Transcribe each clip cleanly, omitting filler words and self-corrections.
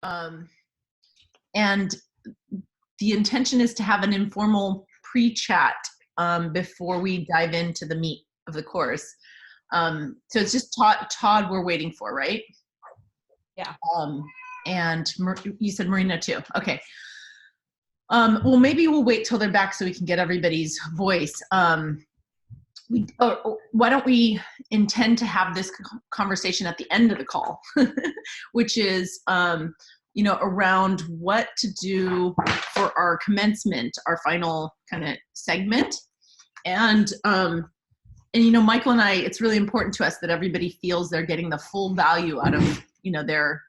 And the intention is to have an informal pre-chat before we dive into the meat of the course. So it's just Todd we're waiting for, right? Yeah. And you said Marina too. Okay. Well, maybe we'll wait till they're back so we can get everybody's voice. Why don't we intend to have this conversation at the end of the call, which is, around what to do for our commencement, our final kind of segment. And Michael and I, it's really important to us that everybody feels they're getting the full value out of, their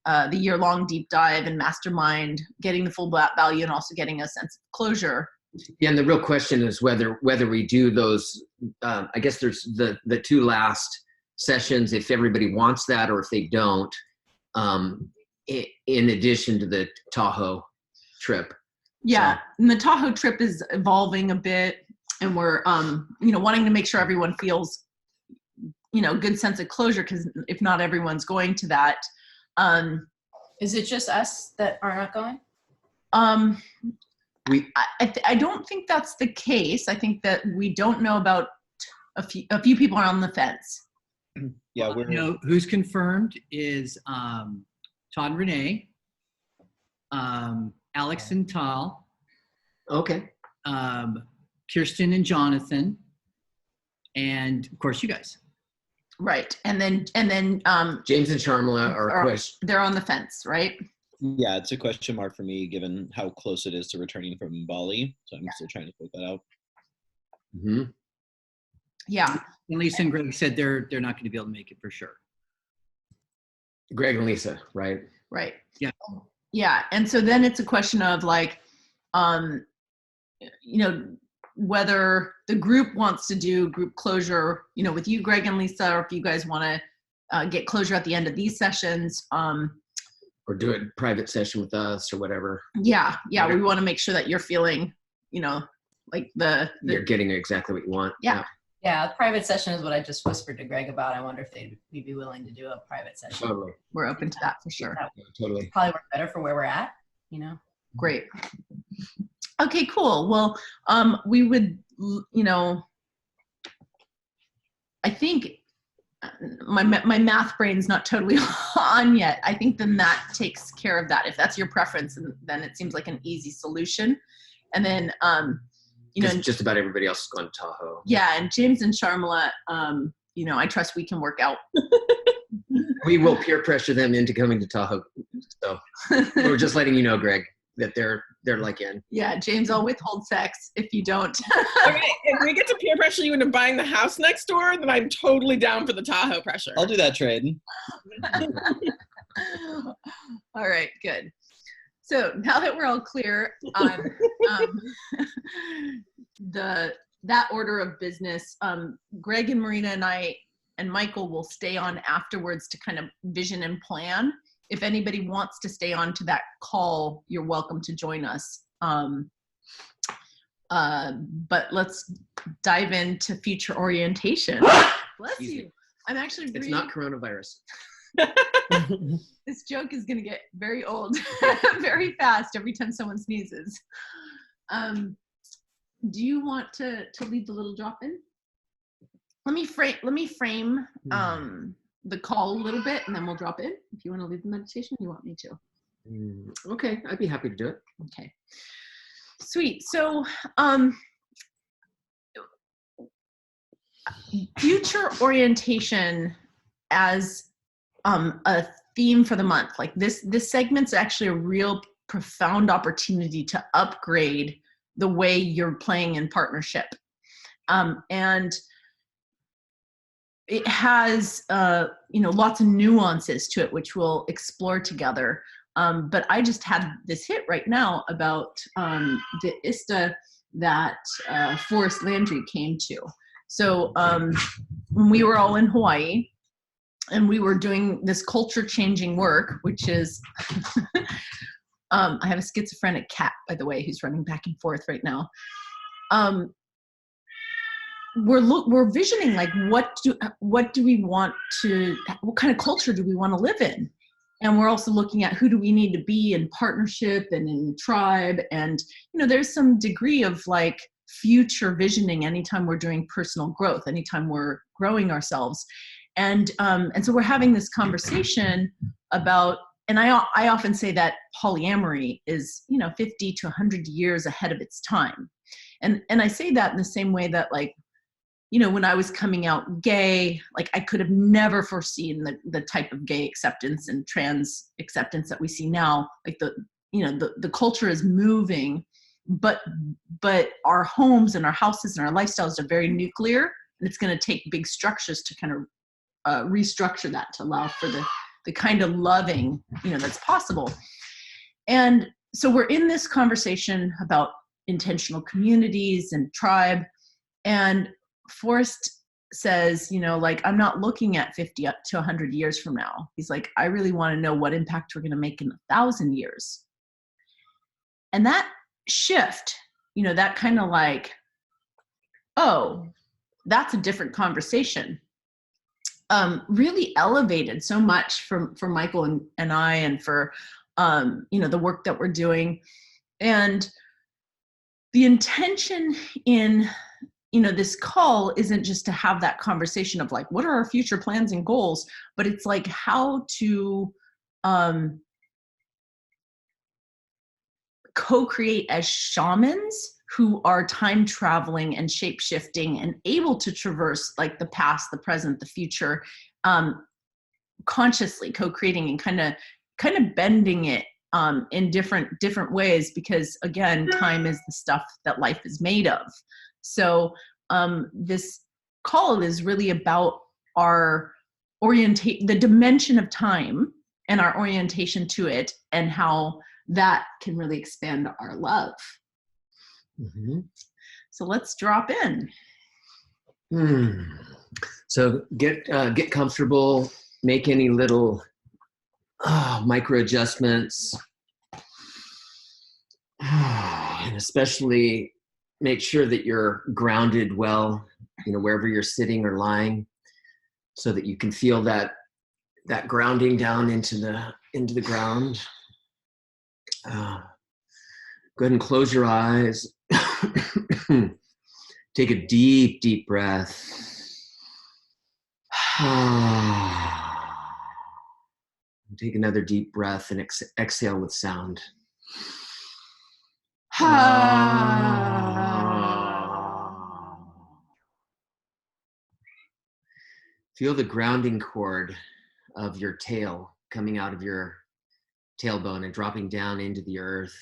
the year-long deep dive and mastermind, getting the full value and also getting a sense of closure. Yeah, and the real question is whether we do those. I guess there's the two last sessions if everybody wants that, or if they don't. In addition to the Tahoe trip. Yeah, so. And the Tahoe trip is evolving a bit, and we're wanting to make sure everyone feels good sense of closure, because if not everyone's going to that. Is it just us that are not going? I don't think that's the case. I think that we don't know about a few people are on the fence. Yeah, who's confirmed is Todd and Renee, Alex and Tal. Okay. Kirsten and Jonathan, and of course you guys. Right, and then James and Sharmila are they're on the fence, right? Yeah, it's a question mark for me given how close it is to returning from Bali. So I'm still trying to sort that out. Mm-hmm. Yeah. And Lisa and Greg said they're not going to be able to make it for sure. Greg and Lisa, right? Right. Yeah. Yeah, and so then it's a question of whether the group wants to do group closure, with you, Greg and Lisa, or if you guys want to get closure at the end of these sessions. Or do a private session with us or whatever. Yeah. We want to make sure that you're feeling, like you're getting exactly what you want. Yeah. Yeah, a private session is what I just whispered to Greg about. I wonder if we'd be willing to do a private session. Totally. We're open to that for sure. Yeah, totally. Probably work better for where we're at, Great. Okay, cool. Well, we would, I think my math brain's not totally on yet. I think then that takes care of that. If that's your preference, then it seems like an easy solution. And then, just about everybody else is going to Tahoe. Yeah, and James and Sharmila, I trust we can work out. We will peer pressure them into coming to Tahoe. So we're just letting you know, Greg, that they're like in. Yeah, James, I'll withhold sex if you don't. Okay, if we get to peer pressure you into buying the house next door, then I'm totally down for the Tahoe pressure. I'll do that trade. All right, good. So now that we're all clear on that order of business, Greg and Marina and I and Michael will stay on afterwards to kind of vision and plan. If anybody wants to stay on to that call, you're welcome to join us. But let's dive into future orientation. Bless Easy. you. I'm actually It's not coronavirus. This joke is going to get very old very fast every time someone sneezes. Do you want to lead the little drop in? Let me frame the call a little bit, and then we'll drop in. If you want to lead the meditation, you want me to. Okay, I'd be happy to do it. Okay. Sweet. So future orientation as a theme for the month. Like this segment's actually a real profound opportunity to upgrade the way you're playing in partnership. And it has, lots of nuances to it, which we'll explore together. But I just had this hit right now about the ISTA that Forrest Landry came to. So when we were all in Hawaii, and we were doing this culture changing work, which is, I have a schizophrenic cat, by the way, who's running back and forth right now. We're visioning like what do we want to, what kind of culture do we want to live in? And we're also looking at who do we need to be in partnership and in tribe. And, you know, there's some degree of like future visioning anytime we're doing personal growth, anytime we're growing ourselves. And so we're having this conversation about, and I often say that polyamory is, you know, 50 to 100 years ahead of its time. And I say that in the same way that, like, you know, when I was coming out gay, like I could have never foreseen the type of gay acceptance and trans acceptance that we see now. Like the culture is moving, but our homes and our houses and our lifestyles are very nuclear, and it's going to take big structures to kind of restructure that to allow for the kind of loving, you know, that's possible. And so we're in this conversation about intentional communities and tribe, and Forrest says, you know, like, I'm not looking at 50 up to 100 years from now. He's like, I really want to know what impact we're going to make in 1,000 years. And that shift, you know, that kind of like, oh, that's a different conversation, really elevated so much for Michael and I, and for, you know, the work that we're doing. And the intention in, you know, this call isn't just to have that conversation of like, what are our future plans and goals, but it's like how to co-create as shamans who are time traveling and shape shifting and able to traverse like the past, the present, the future, consciously co-creating and kind of bending it in different ways, because again, time is the stuff that life is made of. So this call is really about our the dimension of time and our orientation to it, and how that can really expand our love. Mm-hmm. So let's drop in. So get comfortable, make any little micro adjustments, and especially make sure that you're grounded well, you know, wherever you're sitting or lying, so that you can feel that grounding down into the ground. Go ahead and close your eyes. Take a deep breath. Take another deep breath and exhale with sound. Feel the grounding cord of your tail coming out of your tailbone and dropping down into the earth,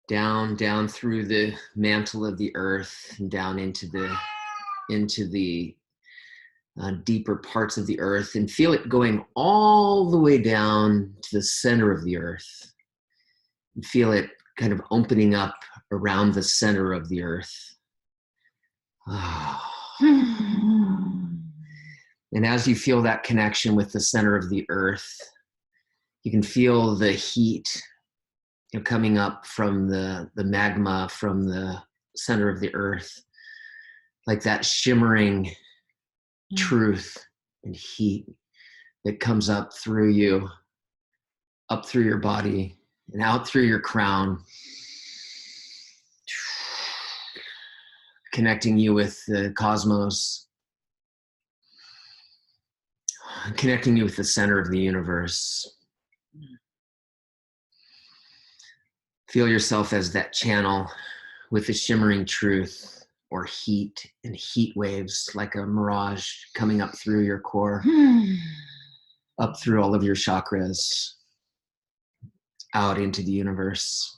down through the mantle of the earth, and down into the deeper parts of the earth, and feel it going all the way down to the center of the earth. And feel it kind of opening up around the center of the earth. And as you feel that connection with the center of the earth, you can feel the heat, you know, coming up from the magma from the center of the earth, like that shimmering truth and heat that comes up through you, up through your body, and out through your crown, connecting you with the cosmos, connecting you with the center of the universe. Feel yourself as that channel with the shimmering truth or heat and heat waves, like a mirage coming up through your core, up through all of your chakras, out into the universe.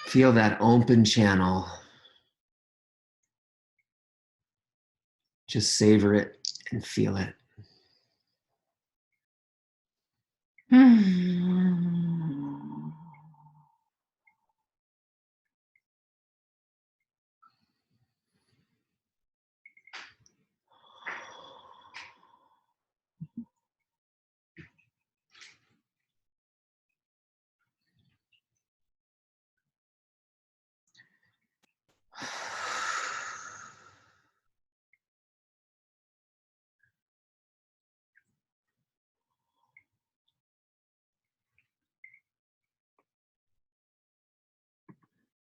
Feel that open channel. Just savor it and feel it.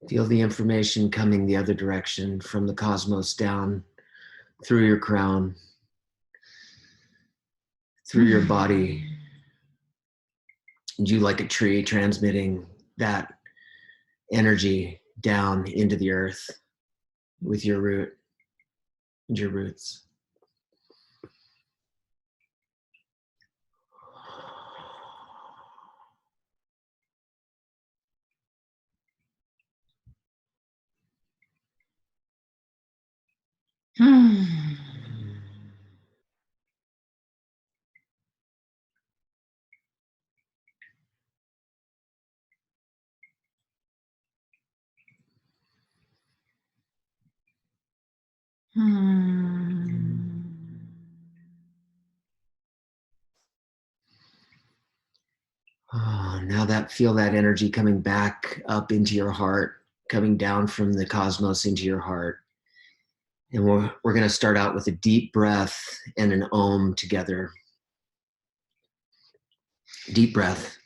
Feel the information coming the other direction from the cosmos down through your crown, through your body. And you, like a tree, transmitting that energy down into the earth with your root and your roots. Oh, now that feel that energy coming back up into your heart, coming down from the cosmos into your heart. And we're going to start out with a deep breath and an om together. Deep breath.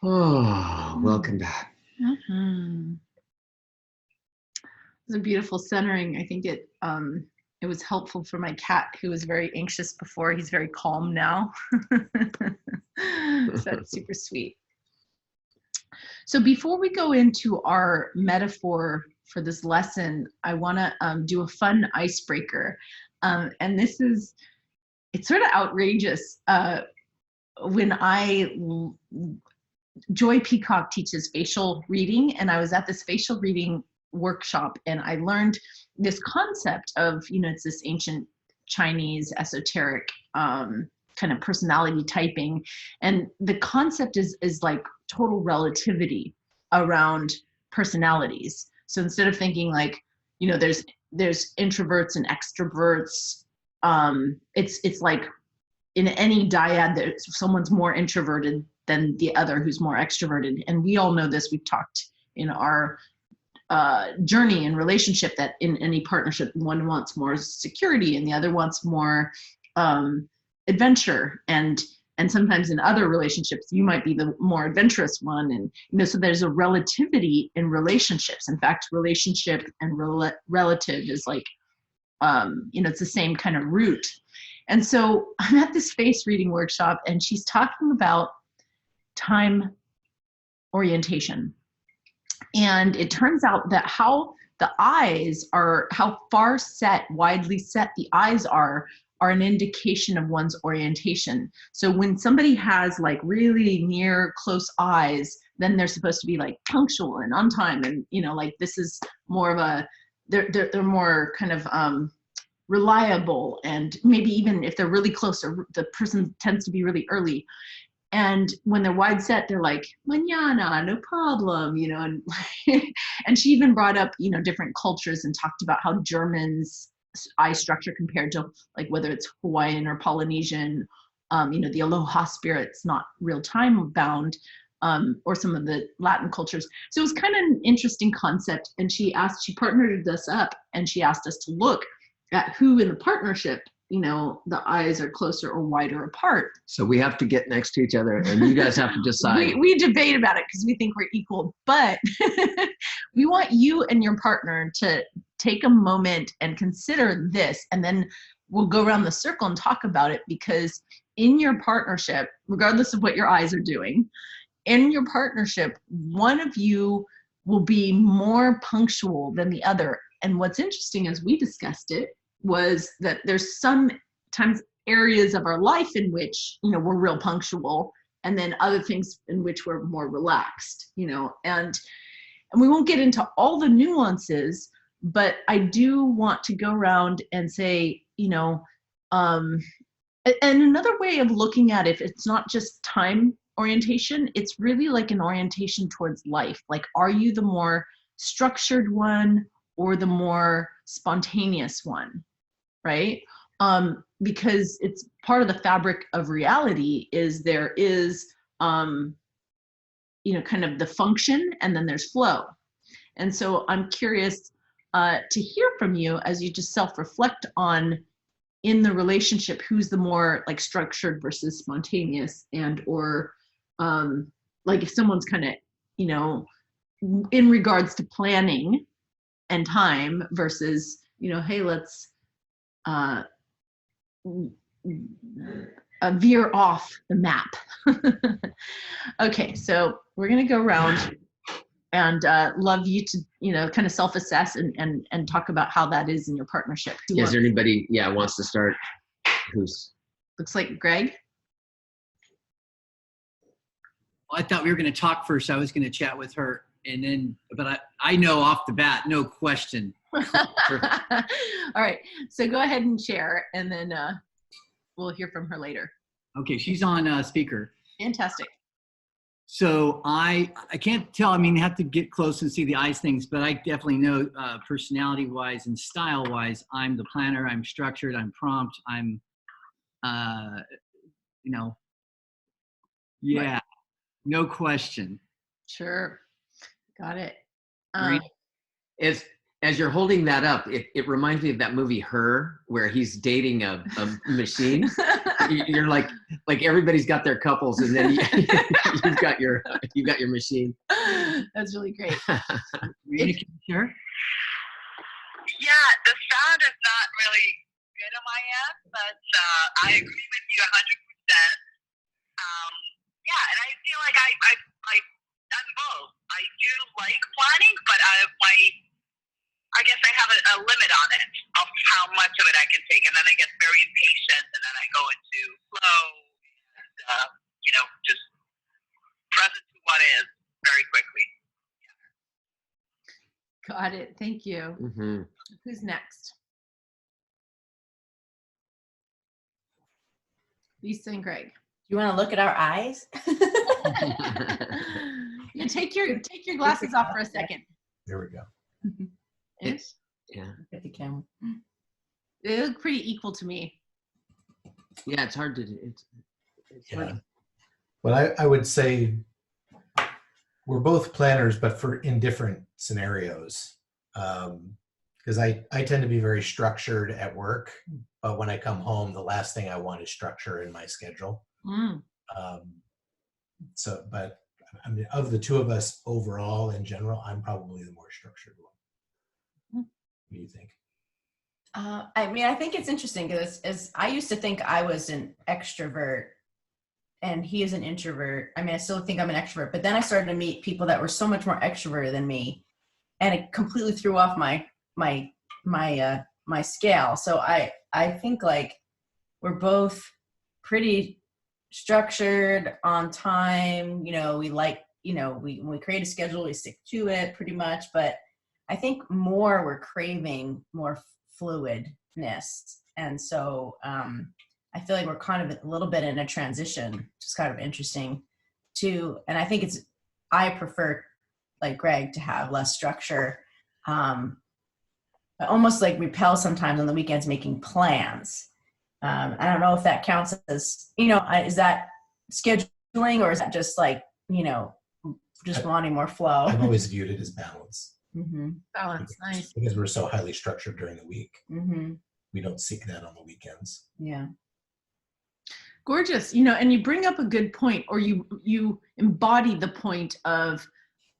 Oh, welcome back. It was a beautiful centering. I think it was helpful for my cat, who was very anxious before. He's very calm now. So that's super sweet. So before we go into our metaphor for this lesson, I want to do a fun icebreaker. And this is, it's sort of outrageous. When Joy Peacock teaches facial reading, and I was at this facial reading workshop, and I learned this concept of, it's this ancient Chinese esoteric kind of personality typing, and the concept is like total relativity around personalities. So instead of thinking like, there's introverts and extroverts, it's like in any dyad, someone's more introverted than the other who's more extroverted. And we all know this. We've talked in our journey and relationship that in any partnership, one wants more security and the other wants more adventure. And sometimes in other relationships, you might be the more adventurous one. And, so there's a relativity in relationships. In fact, relationship and relative is like, it's the same kind of root. And so I'm at this face reading workshop, and she's talking about time orientation. And it turns out that how the eyes are, how far set, widely set the eyes are an indication of one's orientation. So when somebody has like really near close eyes, then they're supposed to be like punctual and on time. And, like this is more of a, they're more kind of reliable, and maybe even if they're really close, or the person tends to be really early. And when they're wide set, they're like, mañana, no problem, and and she even brought up, different cultures and talked about how Germans' eye structure compared to like whether it's Hawaiian or Polynesian, the aloha spirit's not real time bound, or some of the Latin cultures. So it was kind of an interesting concept. And she partnered us up, and she asked us to look at who in the partnership, the eyes are closer or wider apart. So we have to get next to each other, and you guys have to decide. we debate about it because we think we're equal, but we want you and your partner to take a moment and consider this, and then we'll go around the circle and talk about it, because in your partnership, regardless of what your eyes are doing, in your partnership, one of you will be more punctual than the other. And what's interesting, as we discussed it, was that there's sometimes areas of our life in which, we're real punctual, and then other things in which we're more relaxed, and we won't get into all the nuances, but I do want to go around and say, and another way of looking at it, it's not just time orientation, it's really like an orientation towards life. Like, are you the more structured one or the more spontaneous one, right? because it's part of the fabric of reality is there is, you know, kind of the function and then there's flow. And so I'm curious to hear from you as you just self-reflect on in the relationship, who's the more like structured versus spontaneous, and or like if someone's kind of, you know, in regards to planning and time versus, you know, hey, let's veer off the map. Okay, so we're gonna go around and love you to, you know, kind of self-assess and talk about how that is in your partnership. Is there anybody, wants to start? Who's? Looks like Greg. Well, I thought we were going to talk first. I was going to chat with her, and then, but I know off the bat, no question. All right, so go ahead and share, and then we'll hear from her later. Okay, she's on speaker. Fantastic. So I can't tell. I mean, you have to get close and see the eyes things, but I definitely know personality-wise and style-wise, I'm the planner. I'm structured. I'm prompt. I'm, you know, yeah, right. No question. Sure, got it. As you're holding that up, it reminds me of that movie Her, where he's dating a machine. You're like everybody's got their couples, and then you've got your machine. That's really great. Sure. Yeah, the sound is not really good on my end, but I agree with you 100%. Yeah, and I feel like I'm both. I do like planning, but I guess I have a limit on it of how much of it I can take, and then I get very impatient, and then I go into flow, and you know, just present to what is very quickly. Got it. Thank you. Mm-hmm. Who's next? Lisa and Greg. You want to look at our eyes? Yeah, take your glasses off for a second. There we go. Ish? Yeah. Look at the camera. They look pretty equal to me. Yeah, it's hard to. It's Yeah. Well, I would say we're both planners, but in different scenarios. Because I tend to be very structured at work, but when I come home, the last thing I want is structure in my schedule. Mm. But I mean, of the two of us overall, in general, I'm probably the more structured one. What do you think? I mean, I think it's interesting because as I used to think I was an extrovert and he is an introvert. I mean, I still think I'm an extrovert, but then I started to meet people that were so much more extroverted than me, and it completely threw off my scale. So I think like we're both pretty structured, on time. You know, we like, you know, when we create a schedule, we stick to it pretty much. But I think we're craving more fluidness. And so I feel like we're kind of a little bit in a transition, which is kind of interesting too. And I think I prefer, like Greg, to have less structure. I almost like repel sometimes on the weekends making plans. I don't know if that counts as, you know, is that scheduling or is that just like, you know, just wanting more flow? I've always viewed it as balance. Mm-hmm. Balance, nice. Because we're so highly structured during the week. Mm-hmm. We don't seek that on the weekends. Yeah. Gorgeous. You know, and you bring up a good point, or you embody the point of,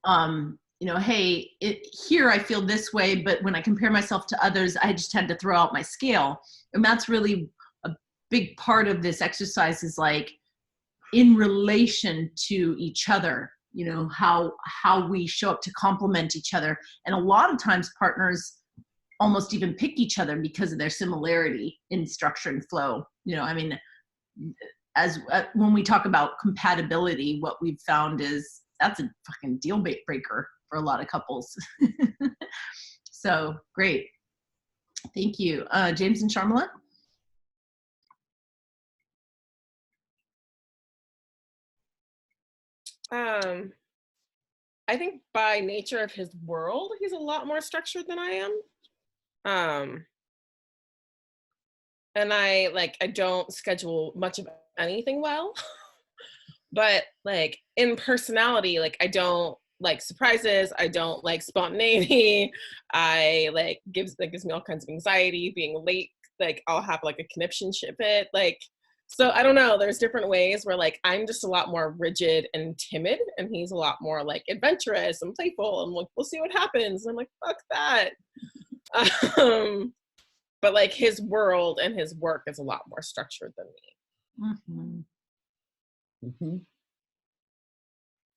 you know, hey, here I feel this way, but when I compare myself to others, I just tend to throw out my scale. And that's really a big part of this exercise, is like in relation to each other, you know, how we show up to complement each other. And a lot of times partners almost even pick each other because of their similarity in structure and flow. You know, I mean, as when we talk about compatibility, what we've found is that's a fucking deal breaker for a lot of couples. So great. Thank you. James and Sharmila? I think by nature of his world, he's a lot more structured than I am. and I don't schedule much of anything well. But like in personality, like I don't like surprises. I don't like spontaneity. I gives me all kinds of anxiety. Being late, like I'll have like a conniption fit. Like, so I don't know. There's different ways where like I'm just a lot more rigid and timid, and he's a lot more like adventurous and playful. And like we'll see what happens. And I'm like, fuck that. But like his world and his work is a lot more structured than me. Mm-hmm. Mm-hmm.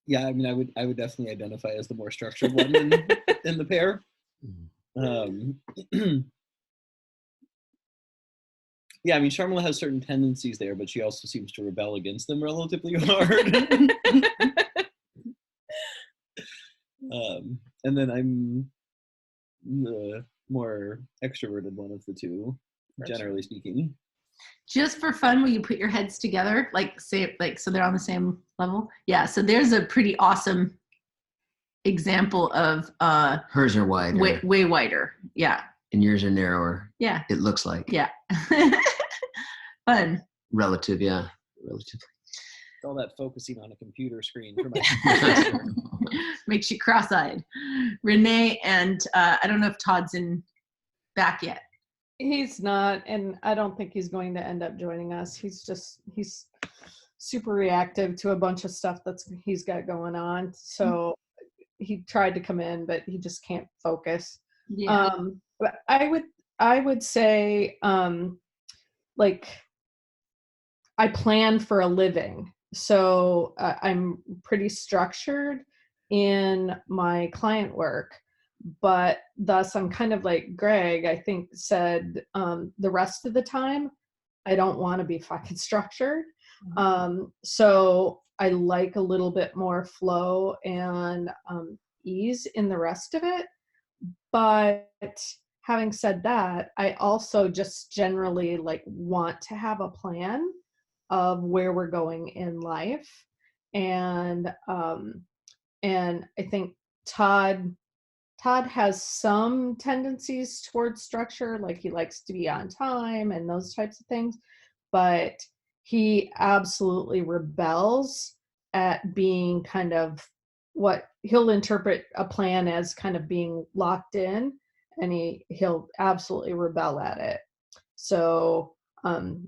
Yeah, I mean, I would definitely identify as the more structured one in the pair. Yeah, I mean, Sharmila has certain tendencies there, but she also seems to rebel against them relatively hard. And then I'm the more extroverted one of the two, generally speaking. Just for fun, will you put your heads together, so they're on the same level? Yeah. So there's a pretty awesome example of Hers are wider. way wider. Yeah. And yours are narrower. Yeah. It looks like. Yeah. Fun. Relatively. All that focusing on a computer screen for my Makes you cross-eyed. Renee and I don't know if Todd's back yet. He's not, and I don't think he's going to end up joining us. He's super reactive to a bunch of stuff he's got going on. So he tried to come in, but he just can't focus. Yeah. But I would say, like, I plan for a living. So I'm pretty structured in my client work. But thus I'm kind of like Greg, I think said, the rest of the time, I don't want to be fucking structured. So I like a little bit more flow and ease in the rest of it. But having said that, I also just generally like want to have a plan of where we're going in life. And I think Todd has some tendencies towards structure, like he likes to be on time and those types of things, but he absolutely rebels at being kind of what he'll interpret a plan as kind of being locked in, and he'll absolutely rebel at it. So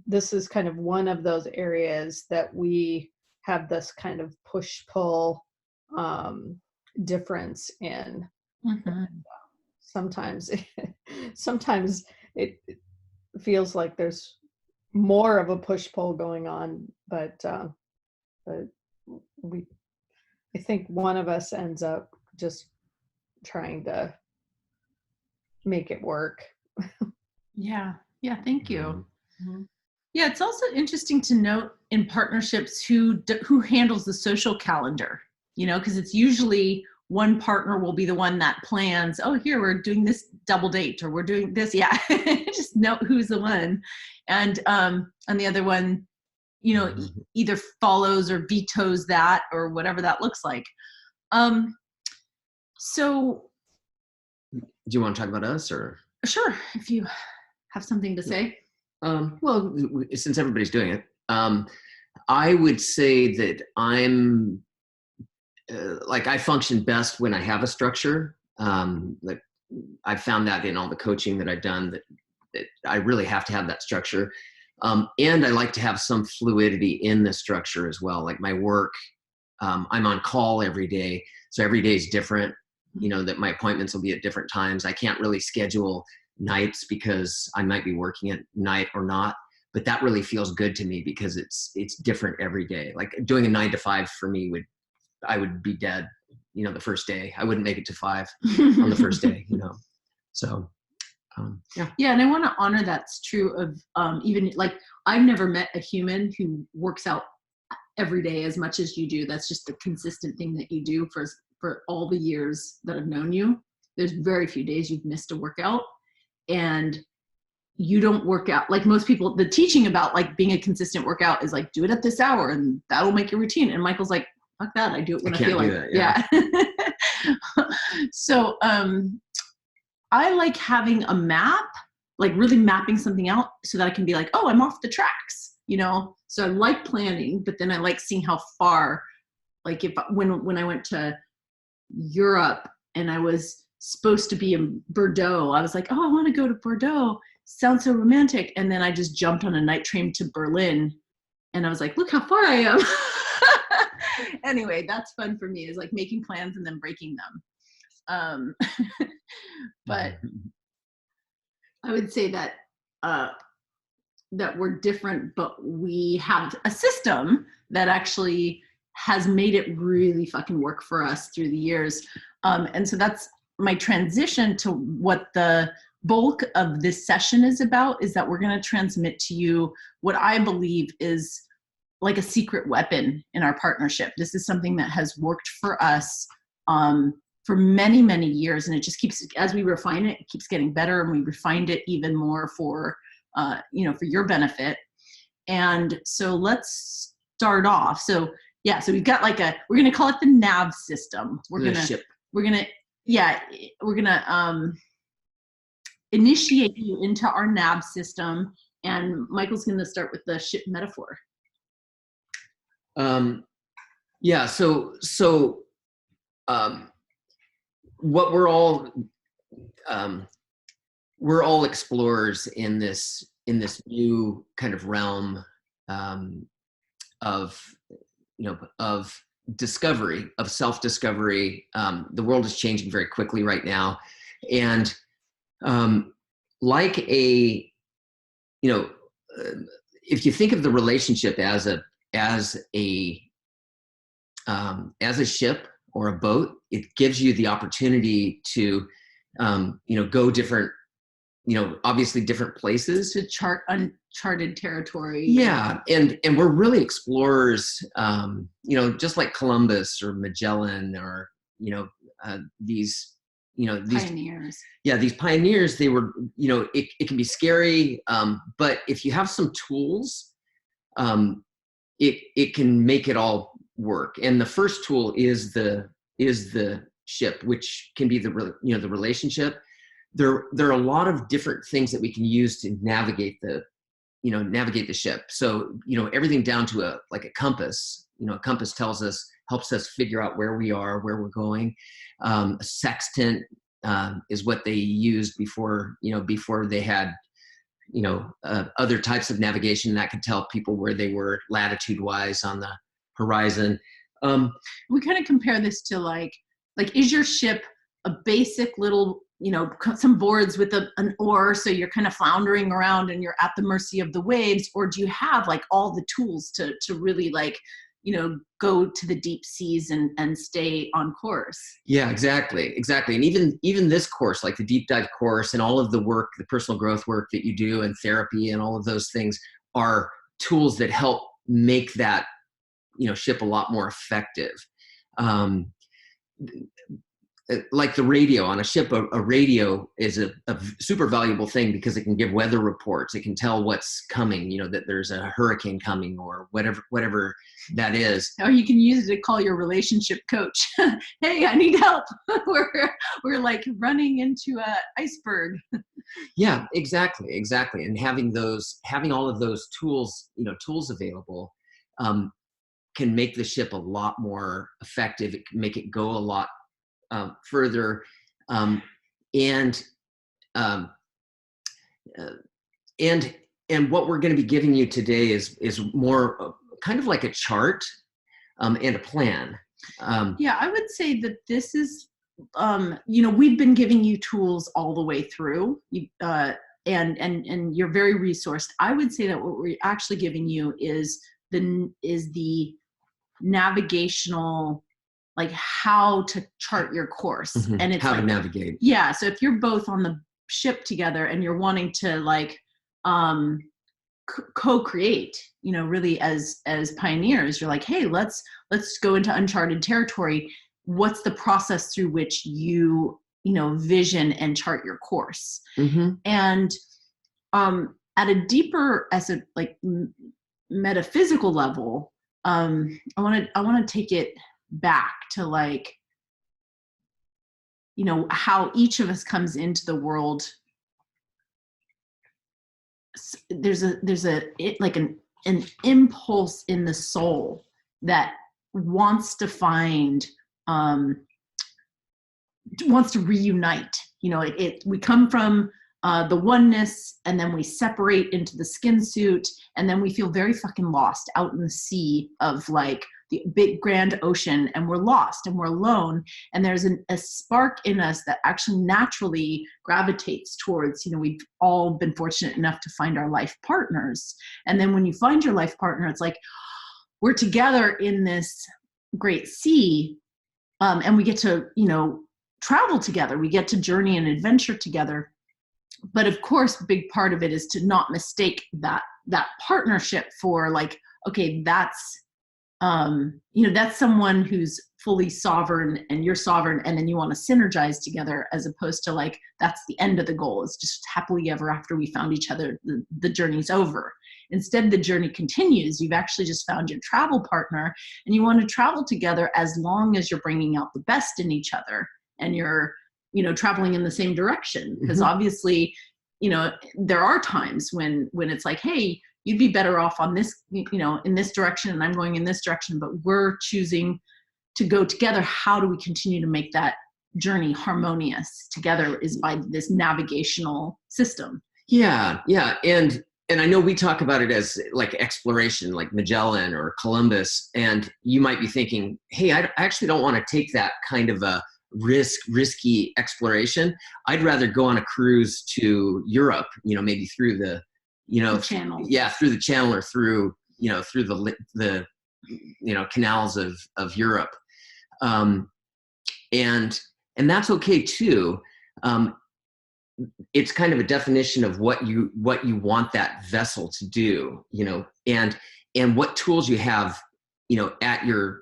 this is kind of one of those areas that we have this kind of push-pull difference in. Mm-hmm. Sometimes it feels like there's more of a push-pull going on, but I think one of us ends up just trying to make it work. Yeah. Thank you. Mm-hmm. Yeah, it's also interesting to note in partnerships who handles the social calendar. Because it's usually one partner will be the one that plans, oh, here, we're doing this double date, or we're doing this. Yeah. Just note who's the one. And the other one, either follows or vetoes that, or whatever that looks like. So. Do you want to talk about us, or? Sure. If you have something to say. Well, since everybody's doing it, I would say that I'm, I function best when I have a structure. Like I found that in all the coaching that I've done, that I really have to have that structure. And I like to have some fluidity in the structure as well. Like my work, I'm on call every day. So every day is different, that my appointments will be at different times. I can't really schedule nights because I might be working at night or not, but that really feels good to me because it's different every day. Like doing a 9 to 5 for me I would be dead, the first day. I wouldn't make it to 5 on the first day, So, yeah. Yeah. And I want to honor that's true of even like I've never met a human who works out every day as much as you do. That's just the consistent thing that you do for all the years that I've known you. There's very few days you've missed a workout, and you don't work out like most people. The teaching about like being a consistent workout is like, do it at this hour and that'll make your routine. And Michael's like, fuck that. I do it when I feel like it. Yeah. So I like having a map, like really mapping something out so that I can be like, oh, I'm off the tracks, you know? So I like planning, but then I like seeing how far, like when I went to Europe and I was supposed to be in Bordeaux, I was like, oh, I want to go to Bordeaux. Sounds so romantic. And then I just jumped on a night train to Berlin and I was like, look how far I am. Anyway, that's fun for me, is like making plans and then breaking them. But I would say that that we're different, but we have a system that actually has made it really fucking work for us through the years. And so that's my transition to what the bulk of this session is about, is that we're going to transmit to you what I believe is like a secret weapon in our partnership. This is something that has worked for us for many, many years. And it just keeps, as we refine it, it keeps getting better, and we refined it even more for, you know, for your benefit. And so let's start off. So yeah, so we've got like we're going to call it the Nav system. We're going to initiate you into our Nav system. And Michael's going to start with the ship metaphor. Yeah. So what we're all explorers in this new kind of realm of, you know, of discovery, of self-discovery. The world is changing very quickly right now, and like a, you know, if you think of the relationship as a ship or a boat, it gives you the opportunity to, you know, go different, you know, obviously different places, to chart uncharted territory. Yeah, and we're really explorers, you know, just like Columbus or Magellan, or, you know, these pioneers. Yeah, these pioneers, they were, you know, it can be scary, but if you have some tools, it can make it all work. And the first tool is the ship, which can be the relationship. There are a lot of different things that we can use to navigate the ship. So, you know, everything down to a compass. You know, a compass helps us figure out where we are, where we're going. A sextant is what they used before they had, you know, other types of navigation that could tell people where they were latitude-wise on the horizon. We kind of compare this to like, is your ship a basic little, you know, some boards with an oar, so you're kind of floundering around and you're at the mercy of the waves, or do you have like all the tools to really, like, you know, go to the deep seas and stay on course? Yeah, exactly. And even this course, like the deep dive course, and all of the work, the personal growth work that you do, and therapy, and all of those things are tools that help make that, you know, ship a lot more effective. Like the radio on a ship, a radio is a super valuable thing, because it can give weather reports. It can tell what's coming, you know, that there's a hurricane coming, or whatever that is. Or you can use it to call your relationship coach. Hey, I need help. we're like running into an iceberg. Yeah, exactly. And having all of those tools available, can make the ship a lot more effective. It can make it go a lot further, and what we're going to be giving you today is more kind of like a chart and a plan. Yeah, I would say that this is, you know, we've been giving you tools all the way through, and you're very resourced. I would say that what we're actually giving you is the navigational, like how to chart your course. Mm-hmm. And it's how like, to navigate. Yeah. So if you're both on the ship together and you're wanting to like co-create, you know, really as pioneers, you're like, hey, let's go into uncharted territory. What's the process through which you know, vision and chart your course? Mm-hmm. And at a deeper, as a like metaphysical level, I want to take it back to, like, you know, how each of us comes into the world there's like an impulse in the soul that wants to find, wants to reunite. We come from the oneness, and then we separate into the skin suit, and then we feel very fucking lost out in the sea of like the big grand ocean, and we're lost and we're alone. And there's a spark in us that actually naturally gravitates towards, we've all been fortunate enough to find our life partners. And then when you find your life partner, it's like we're together in this great sea, and we get to, travel together. We get to journey and adventure together. But of course, a big part of it is to not mistake that partnership for like, okay, that's that's someone who's fully sovereign and you're sovereign, and then you want to synergize together, as opposed to like, that's the end of the goal. It's just happily ever after we found each other, the journey's over. Instead, the journey continues. You've actually just found your travel partner, and you want to travel together as long as you're bringing out the best in each other, and you're, traveling in the same direction. Because obviously, there are times when it's like, hey, you'd be better off on this, in this direction, and I'm going in this direction, but we're choosing to go together. How do we continue to make that journey harmonious together is by this navigational system. Yeah. And I know we talk about it as like exploration, like Magellan or Columbus, and you might be thinking, hey, I actually don't want to take that kind of a risky exploration. I'd rather go on a cruise to Europe, maybe through the channel. Yeah, through the channel, or through through the canals of Europe, and that's okay too. It's kind of a definition of what you want that vessel to do, and what tools you have, at your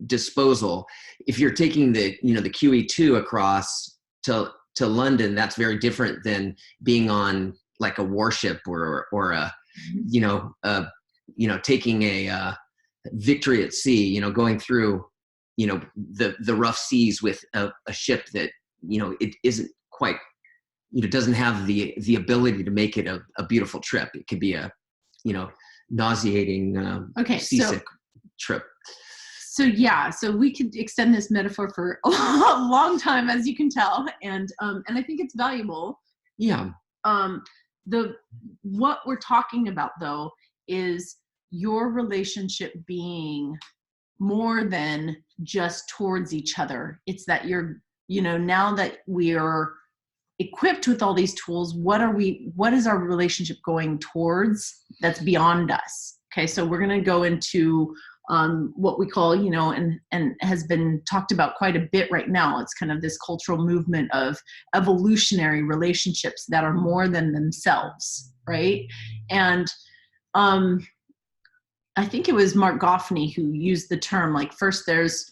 disposal. If you're taking the the QE2 across to London, that's very different than being on like a warship or a taking a Victory at sea, going through the rough seas with a ship that it isn't quite, doesn't have the ability to make it a beautiful trip. It could be a nauseating seasick trip. So we could extend this metaphor for a long time, as you can tell, and I think it's valuable. Yeah. What we're talking about though is your relationship being more than just towards each other. It's that you're, now that we're equipped with all these tools, what is our relationship going towards that's beyond us? Okay, so we're going to go into what we call, and has been talked about quite a bit right now. It's kind of this cultural movement of evolutionary relationships that are more than themselves, right? And I think it was Mark Goffney who used the term, like, first there's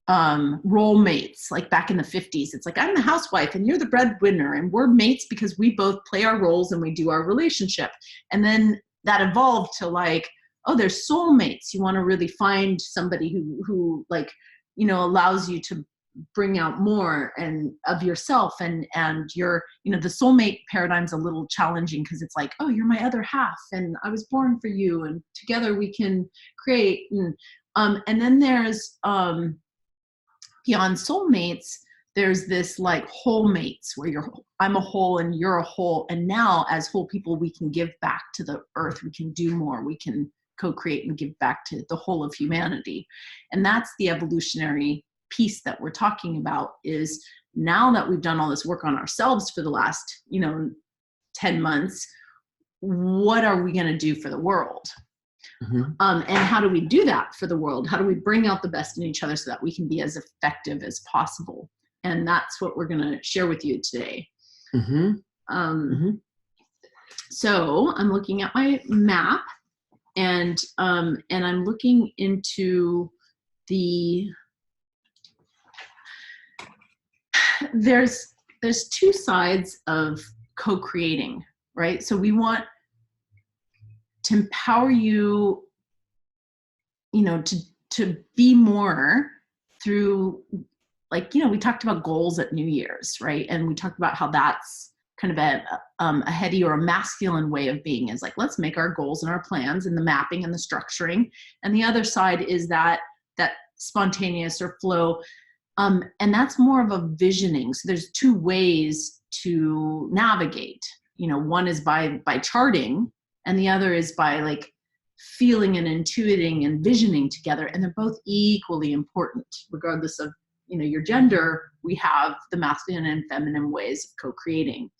role mates, like back in the 50s. It's like, I'm the housewife and you're the breadwinner, and we're mates because we both play our roles and we do our relationship. And then that evolved to like, oh, there's soulmates. You want to really find somebody who like, allows you to bring out more and of yourself, and your, the soulmate paradigm's a little challenging because it's like, oh, you're my other half and I was born for you and together we can create. And then there's beyond soulmates, there's this like whole mates where I'm a whole and you're a whole, and now as whole people we can give back to the earth, we can do more, we can co-create and give back to the whole of humanity. And that's the evolutionary piece that we're talking about, is now that we've done all this work on ourselves for the last 10 months, what are we going to do for the world? And how do we do that for the world? How do we bring out the best in each other so that we can be as effective as possible? And that's what we're going to share with you today. So I'm looking at my map, and I'm looking into there's two sides of co-creating, right? So we want to empower you, to be more through, like, we talked about goals at New Year's, right? And we talked about how that's kind of a heady or a masculine way of being, is like, let's make our goals and our plans and the mapping and the structuring. And the other side is that spontaneous or flow. And that's more of a visioning. So there's two ways to navigate. One is by charting, and the other is by like feeling and intuiting and visioning together. And they're both equally important, regardless of, your gender. We have the masculine and feminine ways of co-creating.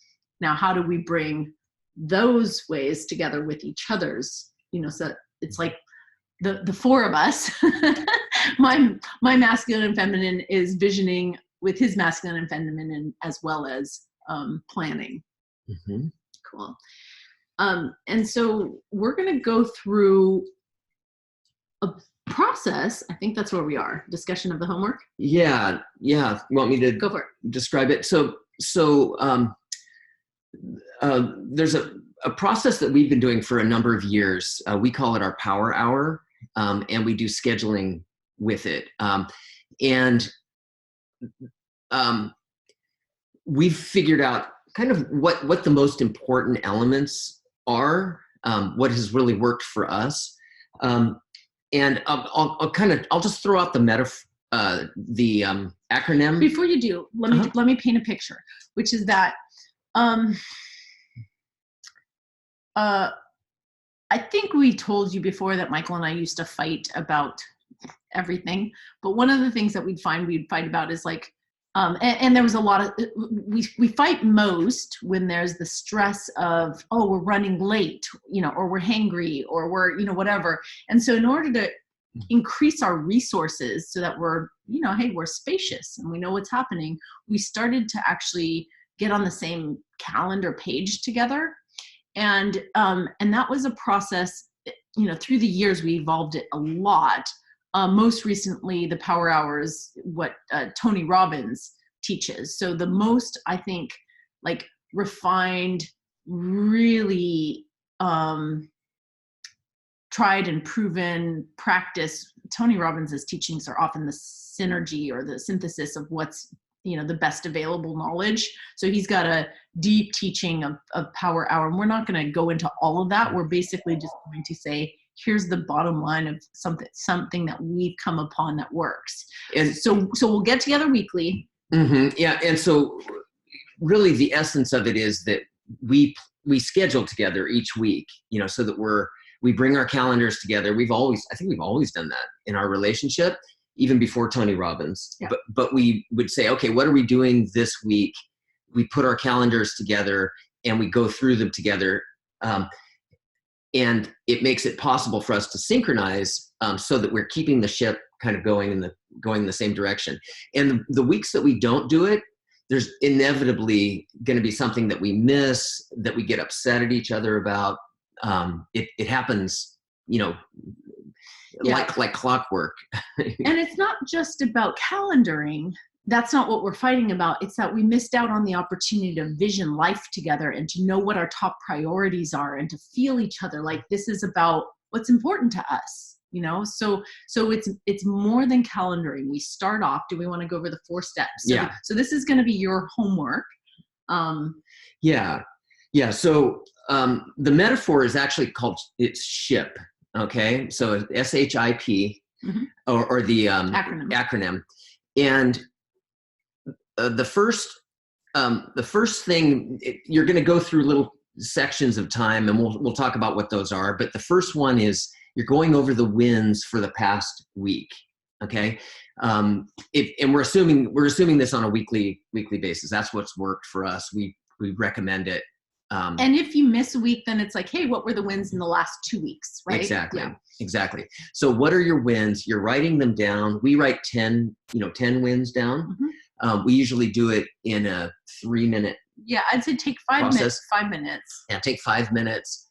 Now, how do we bring those ways together with each other's, so it's like the four of us, my masculine and feminine is visioning with his masculine and feminine, as well as planning. Mm-hmm. Cool. And so we're going to go through a process. I think that's where we are. Discussion of the homework. Yeah. You want me to go for it? Describe it? So there's a process that we've been doing for a number of years. We call it our Power Hour, and we do scheduling with it. We've figured out kind of what the most important elements are, what has really worked for us. And I'll just throw out the acronym. Before you do, let me paint a picture, which is that I think we told you before that Michael and I used to fight about everything, but one of the things that we'd fight about is like, and there was a lot of, we fight most when there's the stress of, oh, we're running late, or we're hangry, or we're, whatever. And so in order to increase our resources so that we're, hey, we're spacious and we know what's happening, we started to actually get on the same calendar page together. And that was a process, through the years, we evolved it a lot. Most recently, the Power Hours, what Tony Robbins teaches. So the most, I think, like refined, really tried and proven practice. Tony Robbins' teachings are often the synergy or the synthesis of what's, the best available knowledge. So he's got a deep teaching of Power Hour. And we're not going to go into all of that. We're basically just going to say, here's the bottom line of something that we've come upon that works. And so we'll get together weekly. Mm-hmm. Yeah. And so really the essence of it is that we schedule together each week, so that we bring our calendars together. I think we've always done that in our relationship, even before Tony Robbins. Yeah. But we would say, okay, what are we doing this week? We put our calendars together and we go through them together. And it makes it possible for us to synchronize, so that we're keeping the ship kind of going in the same direction. And the weeks that we don't do it, there's inevitably going to be something that we miss, that we get upset at each other about. It happens, like clockwork. And it's not just about calendaring. That's not what we're fighting about. It's that we missed out on the opportunity to vision life together and to know what our top priorities are and to feel each other. Like, this is about what's important to us, So it's more than calendaring. We start off, do we want to go over the 4 steps? So this is going to be your homework. Yeah. So the metaphor is actually called, it's SHIP. Okay. So SHIP, mm-hmm. or the acronym. And the first thing, you're going to go through little sections of time, and we'll talk about what those are. But the first one is you're going over the wins for the past week. Okay, and we're assuming this on a weekly basis. That's what's worked for us. We recommend it. And if you miss a week, then it's like, hey, what were the wins in the last 2 weeks, right? Exactly. So what are your wins? You're writing them down. We write 10 wins down. Mm-hmm. We usually do it in a 3-minute. Yeah, I'd say take 5 minutes. 5 minutes. Yeah, take 5 minutes.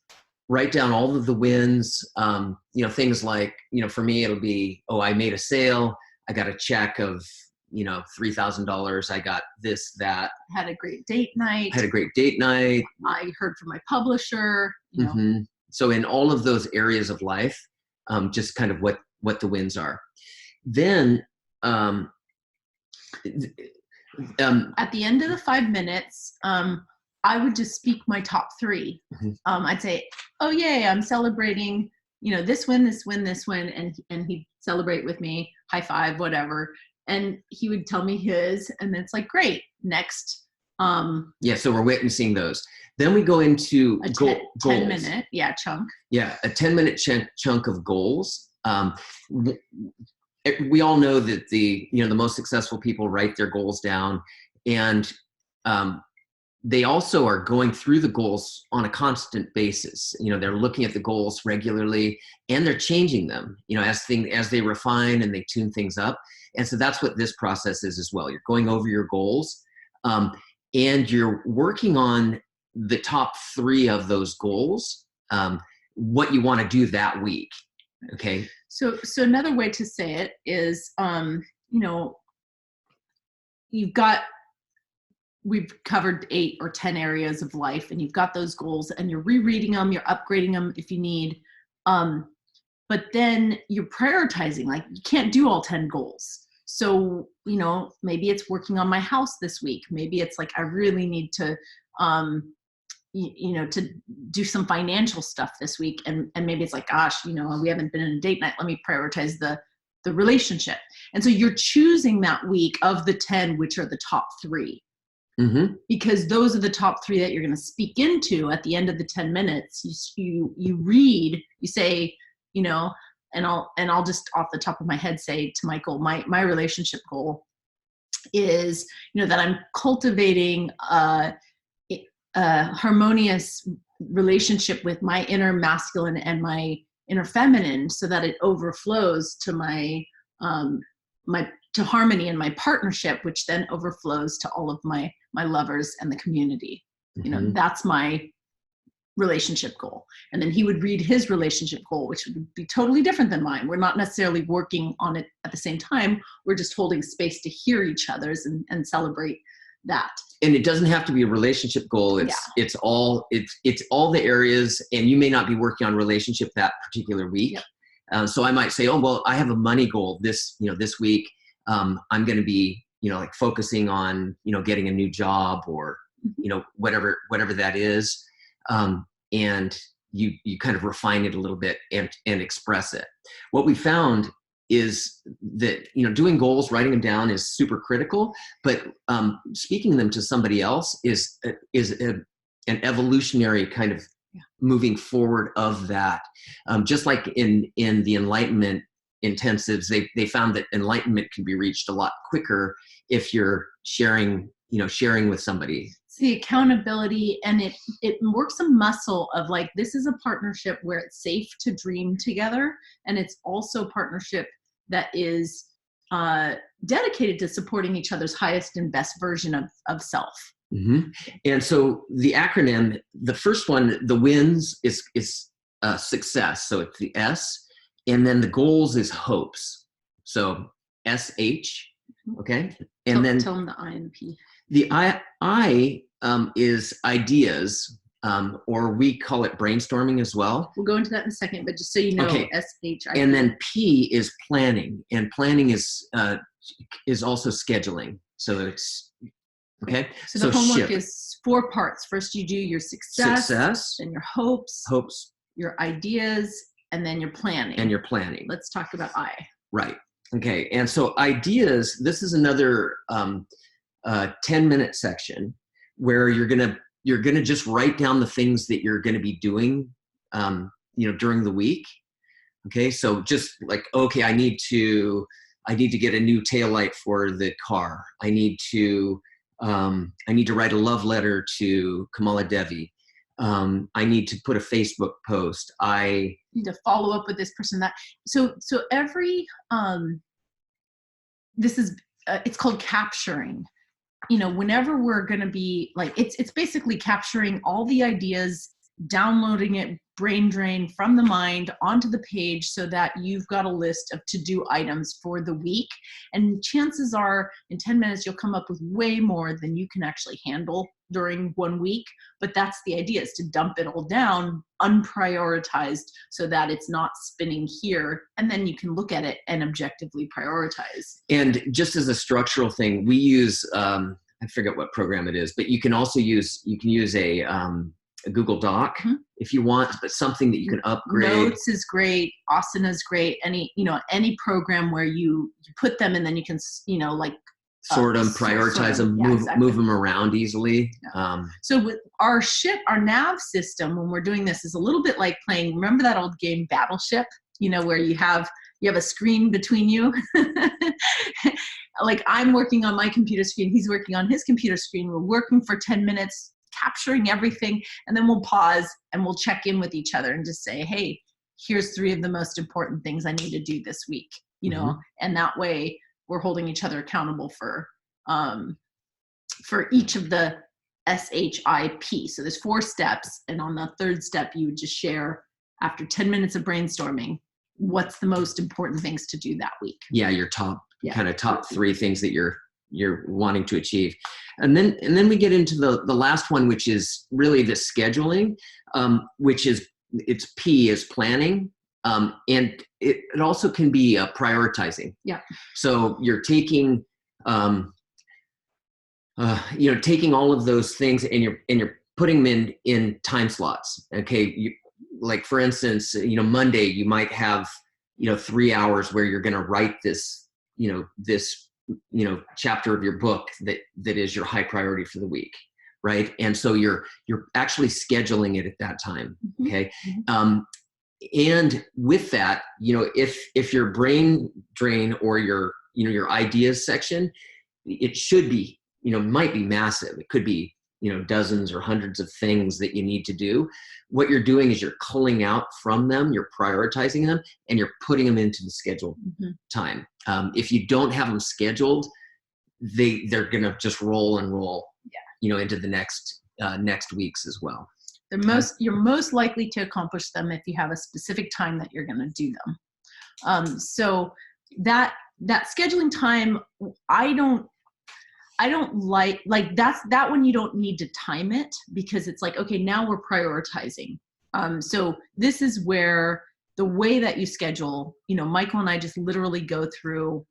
Write down all of the wins. Things like, for me, it'll be, I made a sale. I got a check of, $3,000. I got this, that. Had a great date night. I heard from my publisher. Mm-hmm. So in all of those areas of life, just kind of what the wins are. Then at the end of the 5 minutes, I would just speak my top 3. I'd say, oh yay, I'm celebrating, this win, this win, this win, and he'd celebrate with me, high five, whatever. And he would tell me his, and it's like, great, next. Yeah, so we're witnessing those. Then we go into a goals. 10-minute, chunk. Yeah, a 10-minute chunk of goals. We all know that the most successful people write their goals down, and they also are going through the goals on a constant basis. They're looking at the goals regularly, and they're changing them, as they refine and they tune things up. And so that's what this process is as well. You're going over your goals, and you're working on the top 3 of those goals, what you want to do that week. Okay. So another way to say it is, we've covered 8 or 10 areas of life, and you've got those goals, and you're rereading them, you're upgrading them if you need. But then you're prioritizing, like you can't do all 10 goals. So, maybe it's working on my house this week. Maybe it's like, I really need to, to do some financial stuff this week. And maybe it's like, gosh, we haven't been in a date night. Let me prioritize the relationship. And so you're choosing that week of the 10, which are the top 3. Mm-hmm. Because those are the top 3 that you're going to speak into at the end of the 10 minutes. You read, you say, and I'll just off the top of my head say to Michael, my relationship goal is, that I'm cultivating a harmonious relationship with my inner masculine and my inner feminine, so that it overflows to my to harmony in my partnership, which then overflows to all of my lovers and the community. Mm-hmm. That's my relationship goal. And then he would read his relationship goal, which would be totally different than mine. We're not necessarily working on it at the same time. We're just holding space to hear each other's and celebrate that. And it doesn't have to be a relationship goal. It's all the areas, and you may not be working on relationship that particular week. Yep. So I might say, oh, well, I have a money goal this week. I'm going to be, like focusing on, getting a new job, or, whatever that is. And you kind of refine it a little bit and express it. What we found is that, doing goals, writing them down is super critical, but speaking them to somebody else is an evolutionary kind of moving forward of that. Just like in the Enlightenment intensives, they found that enlightenment can be reached a lot quicker if you're sharing with somebody. It's the accountability, and it works a muscle of like, this is a partnership where it's safe to dream together, and it's also a partnership that is dedicated to supporting each other's highest and best version of self. Mm-hmm. And so the acronym, the first one, the wins is success. So it's the S, and then the goals is hopes. So SH, okay? And then tell them the I and P. The I is ideas, or we call it brainstorming as well. We'll go into that in a second, but just so you know, okay. SH. And then P is planning, and planning is also scheduling. So it's okay. So the homework is 4 parts. First, you do your success, then your hopes, your ideas, and then your planning. Let's talk about I. Right. Okay. And so ideas. This is another 10-minute section where you're gonna just write down the things that you're gonna be doing, during the week. Okay. So just like, okay, I need to get a new taillight for the car. I need to write a love letter to Kamala Devi. I need to put a Facebook post. I need to follow up with this person. So every, this is, it's called capturing. Whenever we're going to be like, it's basically capturing all the ideas, downloading it, brain drain from the mind onto the page, so that you've got a list of to-do items for the week. And chances are in 10 minutes, you'll come up with way more than you can actually handle during 1 week. But that's the idea, is to dump it all down unprioritized, so that it's not spinning here. And then you can look at it and objectively prioritize. And just as a structural thing, we use, I I forget what program it is, but you can also use a Google Doc if you want, but something that you can upgrade. Notes is great. Asana is great. Any program where you put them and then you can, like sort them, prioritize them, move them around easily. Yeah. So with our Nav system, when we're doing this, is a little bit like playing, remember that old game Battleship, where you have a screen between you. Like I'm working on my computer screen, he's working on his computer screen. We're working for 10 minutes, capturing everything, and then we'll pause and we'll check in with each other and just say, hey, here's 3 of the most important things I need to do this week, and that way we're holding each other accountable for each of the SHIP. So there's 4 steps, and on the 3rd step, you would just share after 10 minutes of brainstorming, what's the most important things to do that week. Yeah, your top 3 things that you're wanting to achieve. And then we get into the last one, which is really the scheduling, which is, it's P is planning. And it also can be prioritizing. Yeah. So you're taking, taking all of those things and you're putting them in time slots. Okay. Like for instance, Monday, you might have, 3 hours where you're going to write this, this chapter of your book that is your high priority for the week, right? And so you're actually scheduling it at that time, okay? And with that, if your brain drain or your ideas section, it should be, might be massive. It could be, dozens or hundreds of things that you need to do. What you're doing is you're culling out from them, you're prioritizing them, and you're putting them into the scheduled time. If you don't have them scheduled, they're going to just roll and roll, into the next weeks as well. You're most likely to accomplish them if you have a specific time that you're going to do them. So that scheduling time, I don't like that one. You don't need to time it because it's like, okay, now we're prioritizing. So this is where the way that you schedule, Michael and I just literally go through,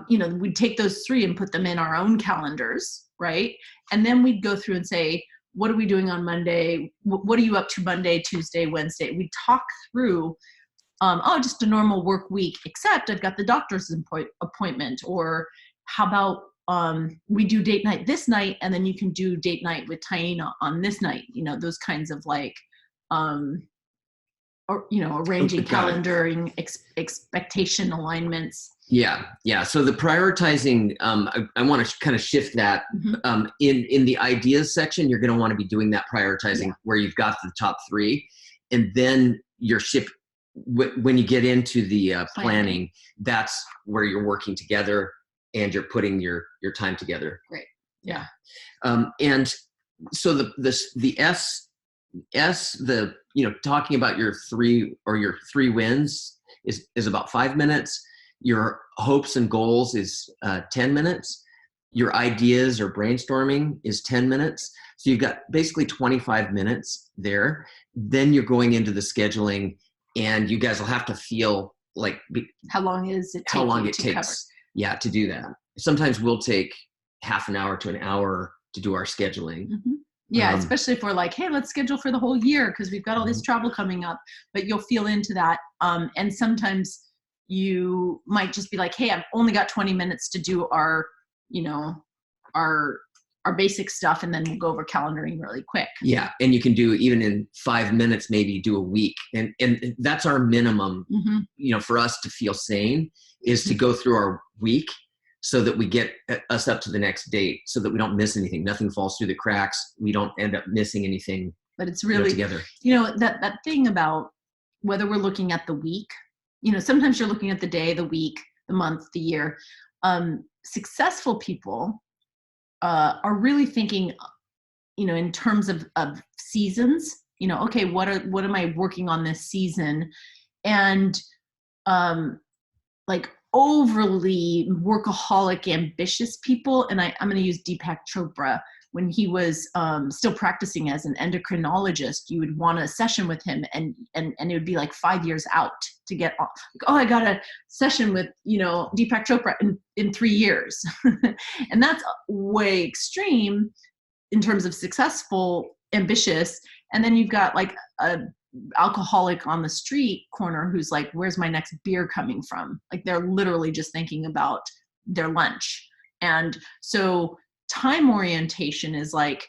we'd take those 3 and put them in our own calendars, right? And then we'd go through and say, what are we doing on Monday? What are you up to Monday, Tuesday, Wednesday? We talk through, just a normal work week, except I've got the doctor's appointment, or how about we do date night this night, and then you can do date night with Taina on this night, those kinds of like, arranging, calendaring, expectation alignments. Yeah. So the prioritizing, I want to kind of shift that. In the ideas section, you're going to want to be doing that prioritizing where you've got the top 3, and then when you get into the planning, that's where you're working together and you're putting your time together. Great. Yeah. And so the S, talking about your 3 wins is about 5 minutes. Your hopes and goals is 10 minutes. Your ideas or brainstorming is 10 minutes. So you've got basically 25 minutes there. Then you're going into the scheduling, and you guys will have to feel like how long it takes. Yeah, to do that. Sometimes we'll take half an hour to an hour to do our scheduling. Yeah, especially if we're like, hey, let's schedule for the whole year because we've got all this travel coming up. But you'll feel into that. And sometimes you might just be like, hey, I've only got 20 minutes to do our basic stuff, and then we'll go over calendaring really quick. Yeah, and you can do even in 5 minutes, maybe do a week. And that's our minimum, for us to feel sane, is to go through our week so that we get us up to the next date, so that we don't miss anything. Nothing falls through the cracks. We don't end up missing anything. But it's really, together. That thing about whether we're looking at the week, sometimes you're looking at the day, the week, the month, the year. Successful people are really thinking, in terms of seasons. Okay, what am I working on this season? And like overly workaholic, ambitious people, and I'm going to use Deepak Chopra, when he was still practicing as an endocrinologist, you would want a session with him, and it would be like 5 years out to get off. Oh, I got a session with, Deepak Chopra in 3 years. And that's way extreme in terms of successful, ambitious. And then you've got like a alcoholic on the street corner who's like, where's my next beer coming from? Like they're literally just thinking about their lunch. And so time orientation is like,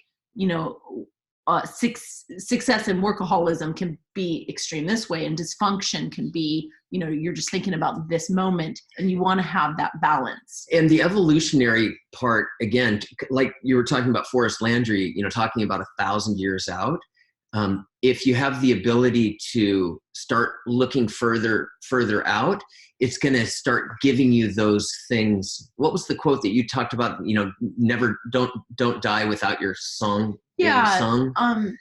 success and workaholism can be extreme this way, and dysfunction can be, you're just thinking about this moment, and you want to have that balance. And the evolutionary part, again, like you were talking about Forrest Landry, talking about 1,000 years out. If you have the ability to start looking further out, it's going to start giving you those things. What was the quote that you talked about? Never, don't die without your song. Yeah. Song.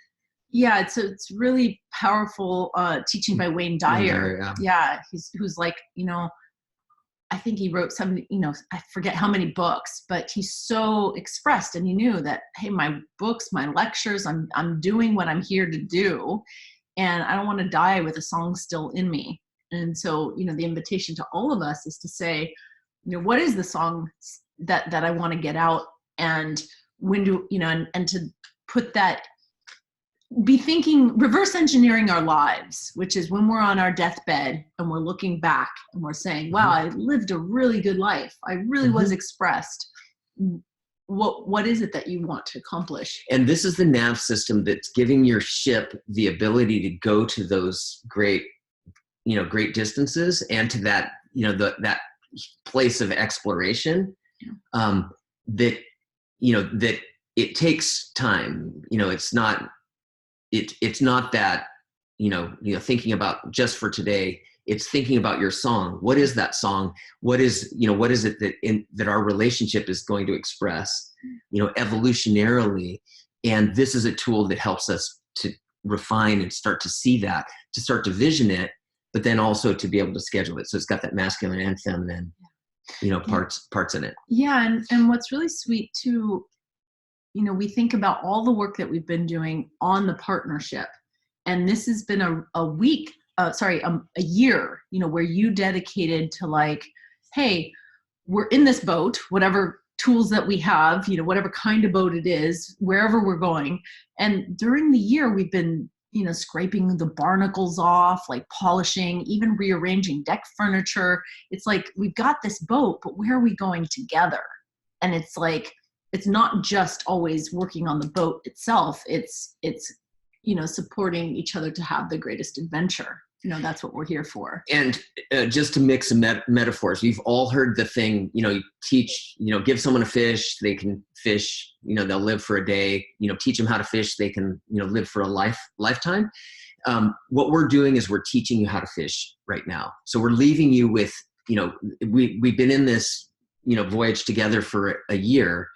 Yeah. It's really powerful teaching by Wayne Dyer. Yeah. Who's like, I think he wrote some, I forget how many books, but he's so expressed, and he knew that, hey, my books, my lectures, I'm doing what I'm here to do, and I don't want to die with a song still in me. And so, the invitation to all of us is to say, what is the song that I want to get out, and when do, and to put that, be thinking, reverse engineering our lives, which is when we're on our deathbed and we're looking back and we're saying, wow, I lived a really good life. I really was expressed. What is it that you want to accomplish? And this is the Nav system that's giving your ship the ability to go to those great distances, and to that, that place of exploration, that it takes time. It's not that, thinking about just for today. It's thinking about your song. What is that song? What is it that our relationship is going to express, evolutionarily? And this is a tool that helps us to refine and start to see that, to start to vision it, but then also to be able to schedule it. So it's got that masculine and feminine, parts in it. Yeah. And what's really sweet too, we think about all the work that we've been doing on the partnership, and this has been a year, where you dedicated to like, hey, we're in this boat, whatever tools that we have, whatever kind of boat it is, wherever we're going. And during the year, we've been, scraping the barnacles off, like polishing, even rearranging deck furniture. It's like, we've got this boat, but where are we going together? And it's like, it's not just always working on the boat itself. It's supporting each other to have the greatest adventure. That's what we're here for. And just to mix some metaphors, we've all heard the thing, you teach, give someone a fish, they can fish, they'll live for a day, teach them how to fish, they can, live for a lifetime. What we're doing is we're teaching you how to fish right now. So we're leaving you with, we've been in this, voyage together for a year.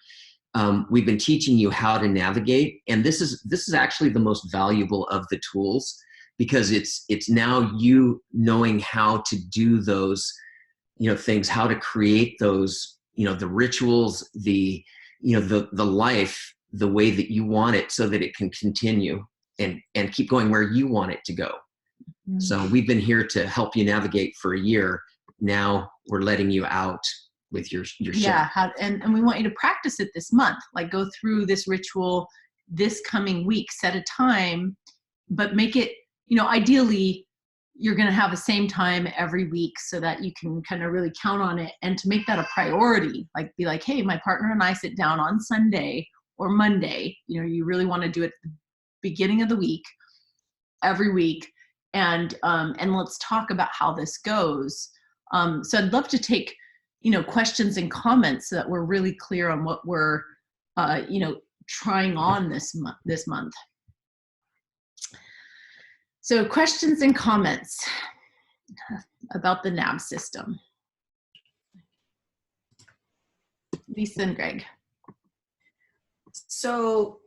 We've been teaching you how to navigate, and this is actually the most valuable of the tools, because it's now you knowing how to do those, things, how to create those, the rituals, the life, the way that you want it, so that it can continue and keep going where you want it to go. Mm-hmm. So we've been here to help you navigate for a year. Now we're letting you out with your yeah, and we want you to practice it this month, like go through this ritual this coming week, set a time, but make it, ideally you're going to have the same time every week, so that you can kind of really count on it, and to make that a priority, like be like, hey, my partner and I sit down on Sunday or Monday, you really want to do it at the beginning of the week, every week, and let's talk about how this goes. So I'd love to take questions and comments, so that we're really clear on what we're, trying on this month. So questions and comments about the Nav system. Lisa and Greg. So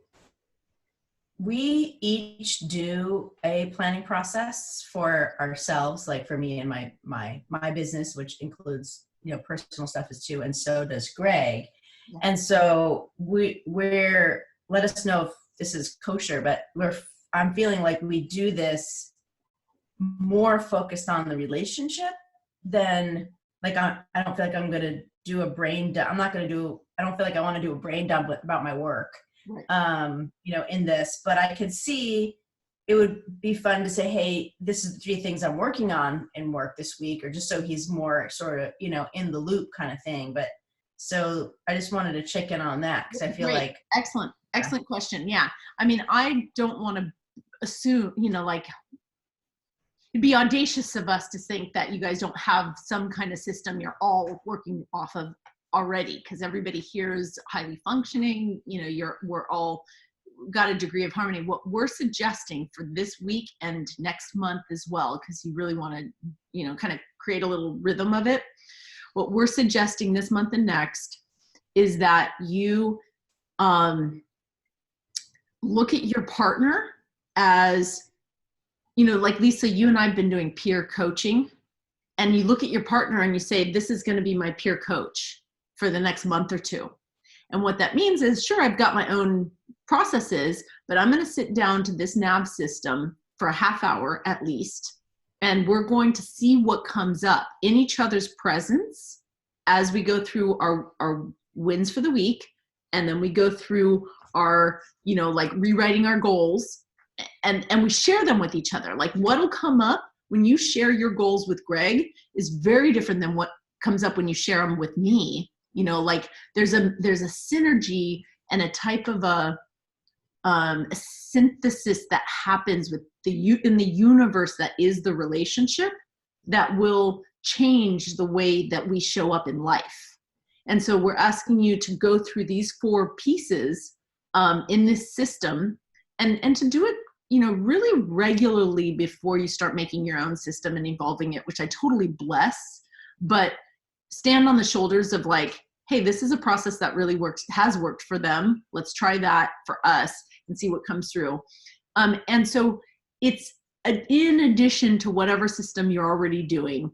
we each do a planning process for ourselves, like for me and my business, which includes personal stuff is too, and so does Greg. Yeah. And so we're let us know if this is kosher, but I'm feeling like we do this more focused on the relationship than like, I don't feel like I'm going to do a brain dump. I don't feel like I want to do a brain dump about my work, Right. you know, in this, but I could see it would be fun to say, hey, this is the 3 things I'm working on in work this week, or just so he's more sort of, you know, in the loop kind of thing. But so I just wanted to check in on that because I feel Great. like Excellent question. Yeah. I mean, I don't want to assume, you know, like it'd be audacious of us to think that you guys don't have some kind of system you're all working off of already, because everybody here is highly functioning, you know, we're all got a degree of harmony. What we're suggesting for this week and next month as well, because you really want to, you know, kind of create a little rhythm of it. What we're suggesting this month and next is that you look at your partner as, you know, like Lisa, you and I've been doing peer coaching, and you look at your partner and you say, this is going to be my peer coach for the next month or 2. And what that means is, sure, I've got my own processes, but I'm going to sit down to this Nav system for a half hour at least, and we're going to see what comes up in each other's presence as we go through our wins for the week. And then we go through our, you know, like rewriting our goals, and we share them with each other. Like what'll come up when you share your goals with Greg is very different than what comes up when you share them with me. You know, like there's a synergy and a type of a synthesis that happens with in the universe that is the relationship that will change the way that we show up in life. And so we're asking you to go through these 4 pieces in this system, and to do it, you know, really regularly before you start making your own system and evolving it, which I totally bless, but stand on the shoulders of like, hey, this is a process that really has worked for them. Let's try that for us and see what comes through. And so it's in addition to whatever system you're already doing.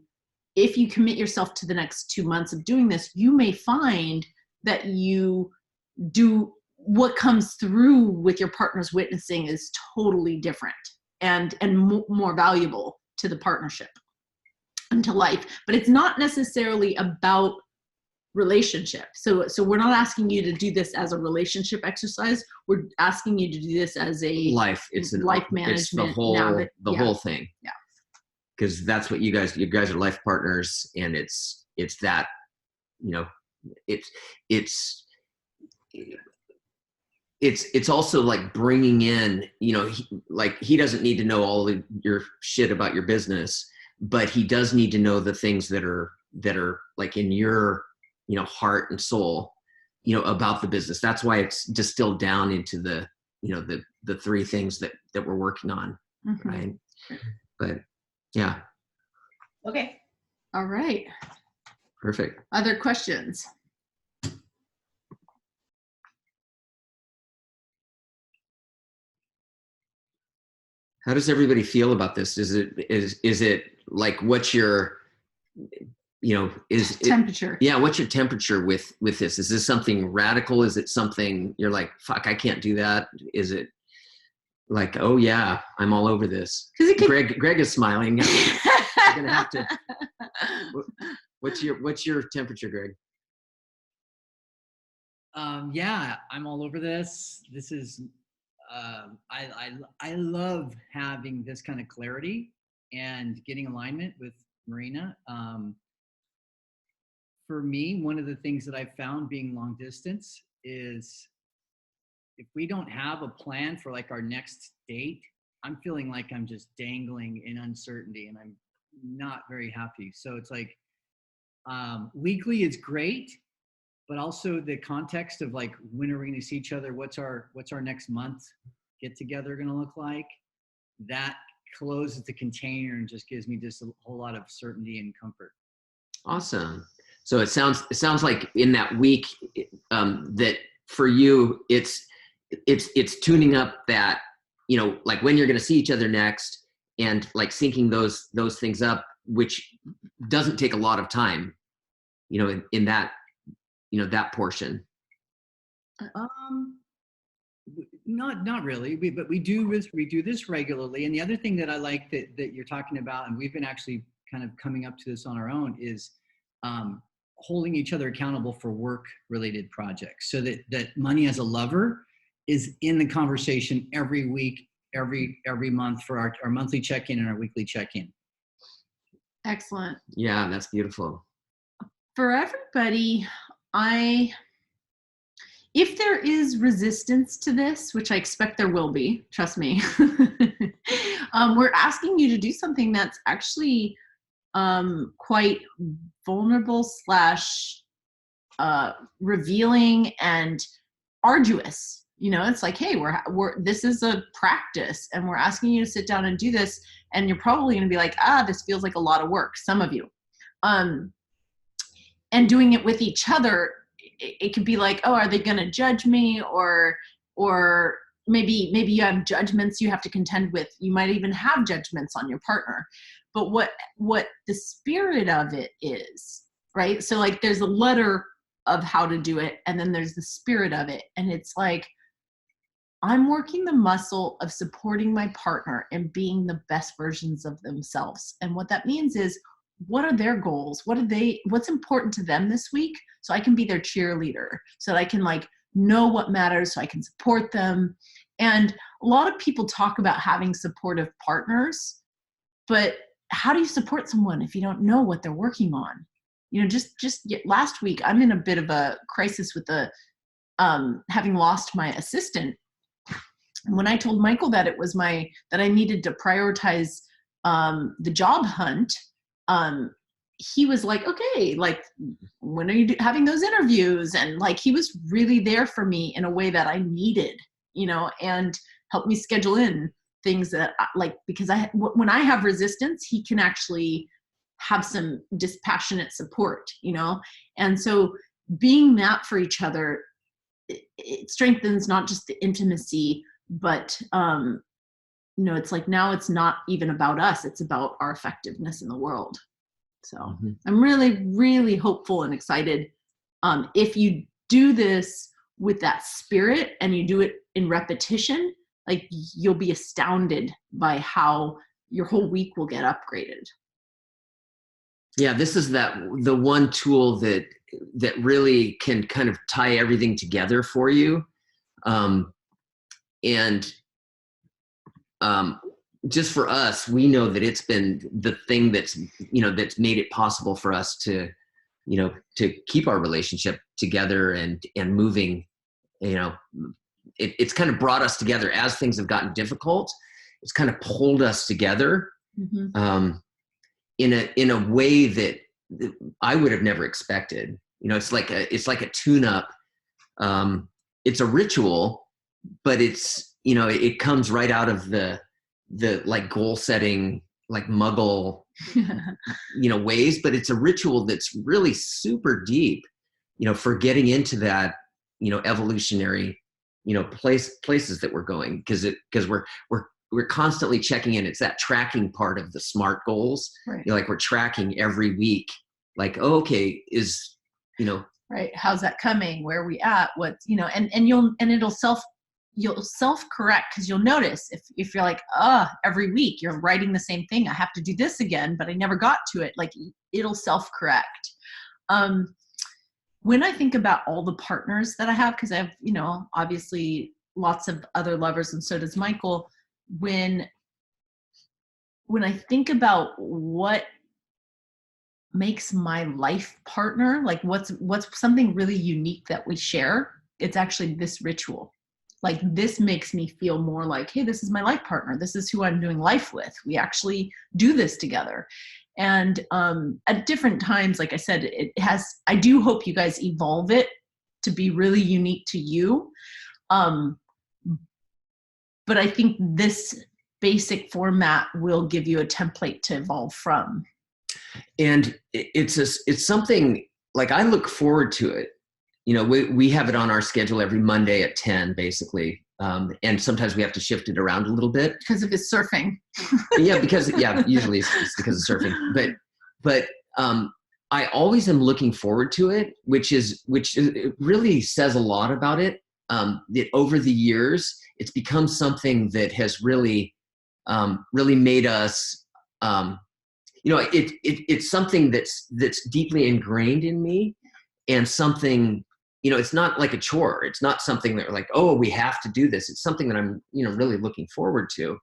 If you commit yourself to the next 2 months of doing this, you may find that you do what comes through with your partner's witnessing is totally different and more valuable to the partnership and to life. But it's not necessarily about relationship. So we're not asking you to do this as a relationship exercise. We're asking you to do this as a Life. It's life management. It's the whole thing. Yeah. Because that's what you guys are life partners, and it's that, you know, it's also like bringing in, you know, he doesn't need to know all of your shit about your business, but he does need to know the things that are like in your, you know, heart and soul, you know, about the business. That's why it's distilled down into the, you know, the 3 things that we're working on. Mm-hmm. Right. But yeah. Okay. All right. Perfect. Other questions? How does everybody feel about this? Is it like, what's your, you know, temperature? What's your temperature with this? Is this something radical? Is it something you're like, fuck, I can't do that? Is it like, oh yeah, I'm all over this? Greg is smiling. You're gonna have to. What's your temperature, Greg? Yeah, I'm all over this. This is, I love having this kind of clarity and getting alignment with Marina. For me, one of the things that I've found being long distance is if we don't have a plan for like our next date, I'm feeling like I'm just dangling in uncertainty and I'm not very happy. So it's like weekly is great, but also the context of like, when are we going to see each other? What's our next month get together going to look like? That closes the container and just gives me just a whole lot of certainty and comfort. Awesome. So it sounds like in that week that for you, it's tuning up that, you know, like when you're going to see each other next and like syncing those things up, which doesn't take a lot of time, you know, in that, you know, that portion. Not really, but we do this regularly. And the other thing that I like that you're talking about, and we've been actually kind of coming up to this on our own, is holding each other accountable for work-related projects, so that money as a lover is in the conversation every week, every month for our monthly check-in and our weekly check-in. Excellent. Yeah, that's beautiful. For everybody, if there is resistance to this, which I expect there will be, trust me, we're asking you to do something that's actually quite vulnerable / revealing and arduous. You know, it's like, hey, this is a practice, and we're asking you to sit down and do this, and you're probably going to be like, this feels like a lot of work, some of you. And doing it with each other, it could be like, oh, are they going to judge me? Or maybe you have judgments you have to contend with. You might even have judgments on your partner. But what the spirit of it is, right? So like there's a letter of how to do it, and then there's the spirit of it. And it's like, I'm working the muscle of supporting my partner and being the best versions of themselves. And what that means is, what are their goals? What's important to them this week? So I can be their cheerleader, so that I can like know what matters, so I can support them. And a lot of people talk about having supportive partners, but how do you support someone if you don't know what they're working on? You know, just last week, I'm in a bit of a crisis with having lost my assistant. When I told Michael that that I needed to prioritize the job hunt, he was like, okay, like, when are you having those interviews? And like, he was really there for me in a way that I needed, you know, and helped me schedule in things that because when I have resistance, he can actually have some dispassionate support, you know? And so being that for each other, it strengthens not just the intimacy, but, you know, it's like, now it's not even about us, it's about our effectiveness in the world. So I'm really, really hopeful and excited. If you do this with that spirit and you do it in repetition, like, you'll be astounded by how your whole week will get upgraded. Yeah, this is the one tool that really can kind of tie everything together for you. Just for us, we know that it's been the thing that's made it possible for us to keep our relationship together and moving. You know, it's kind of brought us together as things have gotten difficult. It's kind of pulled us together in a way that I would have never expected. You know, it's like a tune-up. It's a ritual, but it comes right out of the like goal setting, like Muggle, ways, but it's a ritual that's really super deep, for getting into that, evolutionary, places that we're going, because we're constantly checking in. It's that tracking part of the SMART goals. Right. Like, we're tracking every week, like, oh, okay, right. How's that coming? Where are we at? What's, you'll self-correct, because you'll notice if you're like, every week you're writing the same thing, I have to do this again, but I never got to it. Like, it'll self-correct. When I think about all the partners that I have, because I have, obviously lots of other lovers, and so does Michael. When I think about what makes my life partner, like what's something really unique that we share, it's actually this ritual. Like, this makes me feel more like, hey, this is my life partner. This is who I'm doing life with. We actually do this together. And at different times, like I said, I do hope you guys evolve it to be really unique to you. But I think this basic format will give you a template to evolve from. And it's something, like, I look forward to it. We have it on our schedule every Monday at 10, basically. And sometimes we have to shift it around a little bit. Because of his surfing. Usually it's because of surfing. But I always am looking forward to it, which it really says a lot about it. that over the years, it's become something that has really, really made us, it's something that's deeply ingrained in me, and something, it's not like a chore. It's not something that we're like, oh, we have to do this. It's something that I'm, really looking forward to.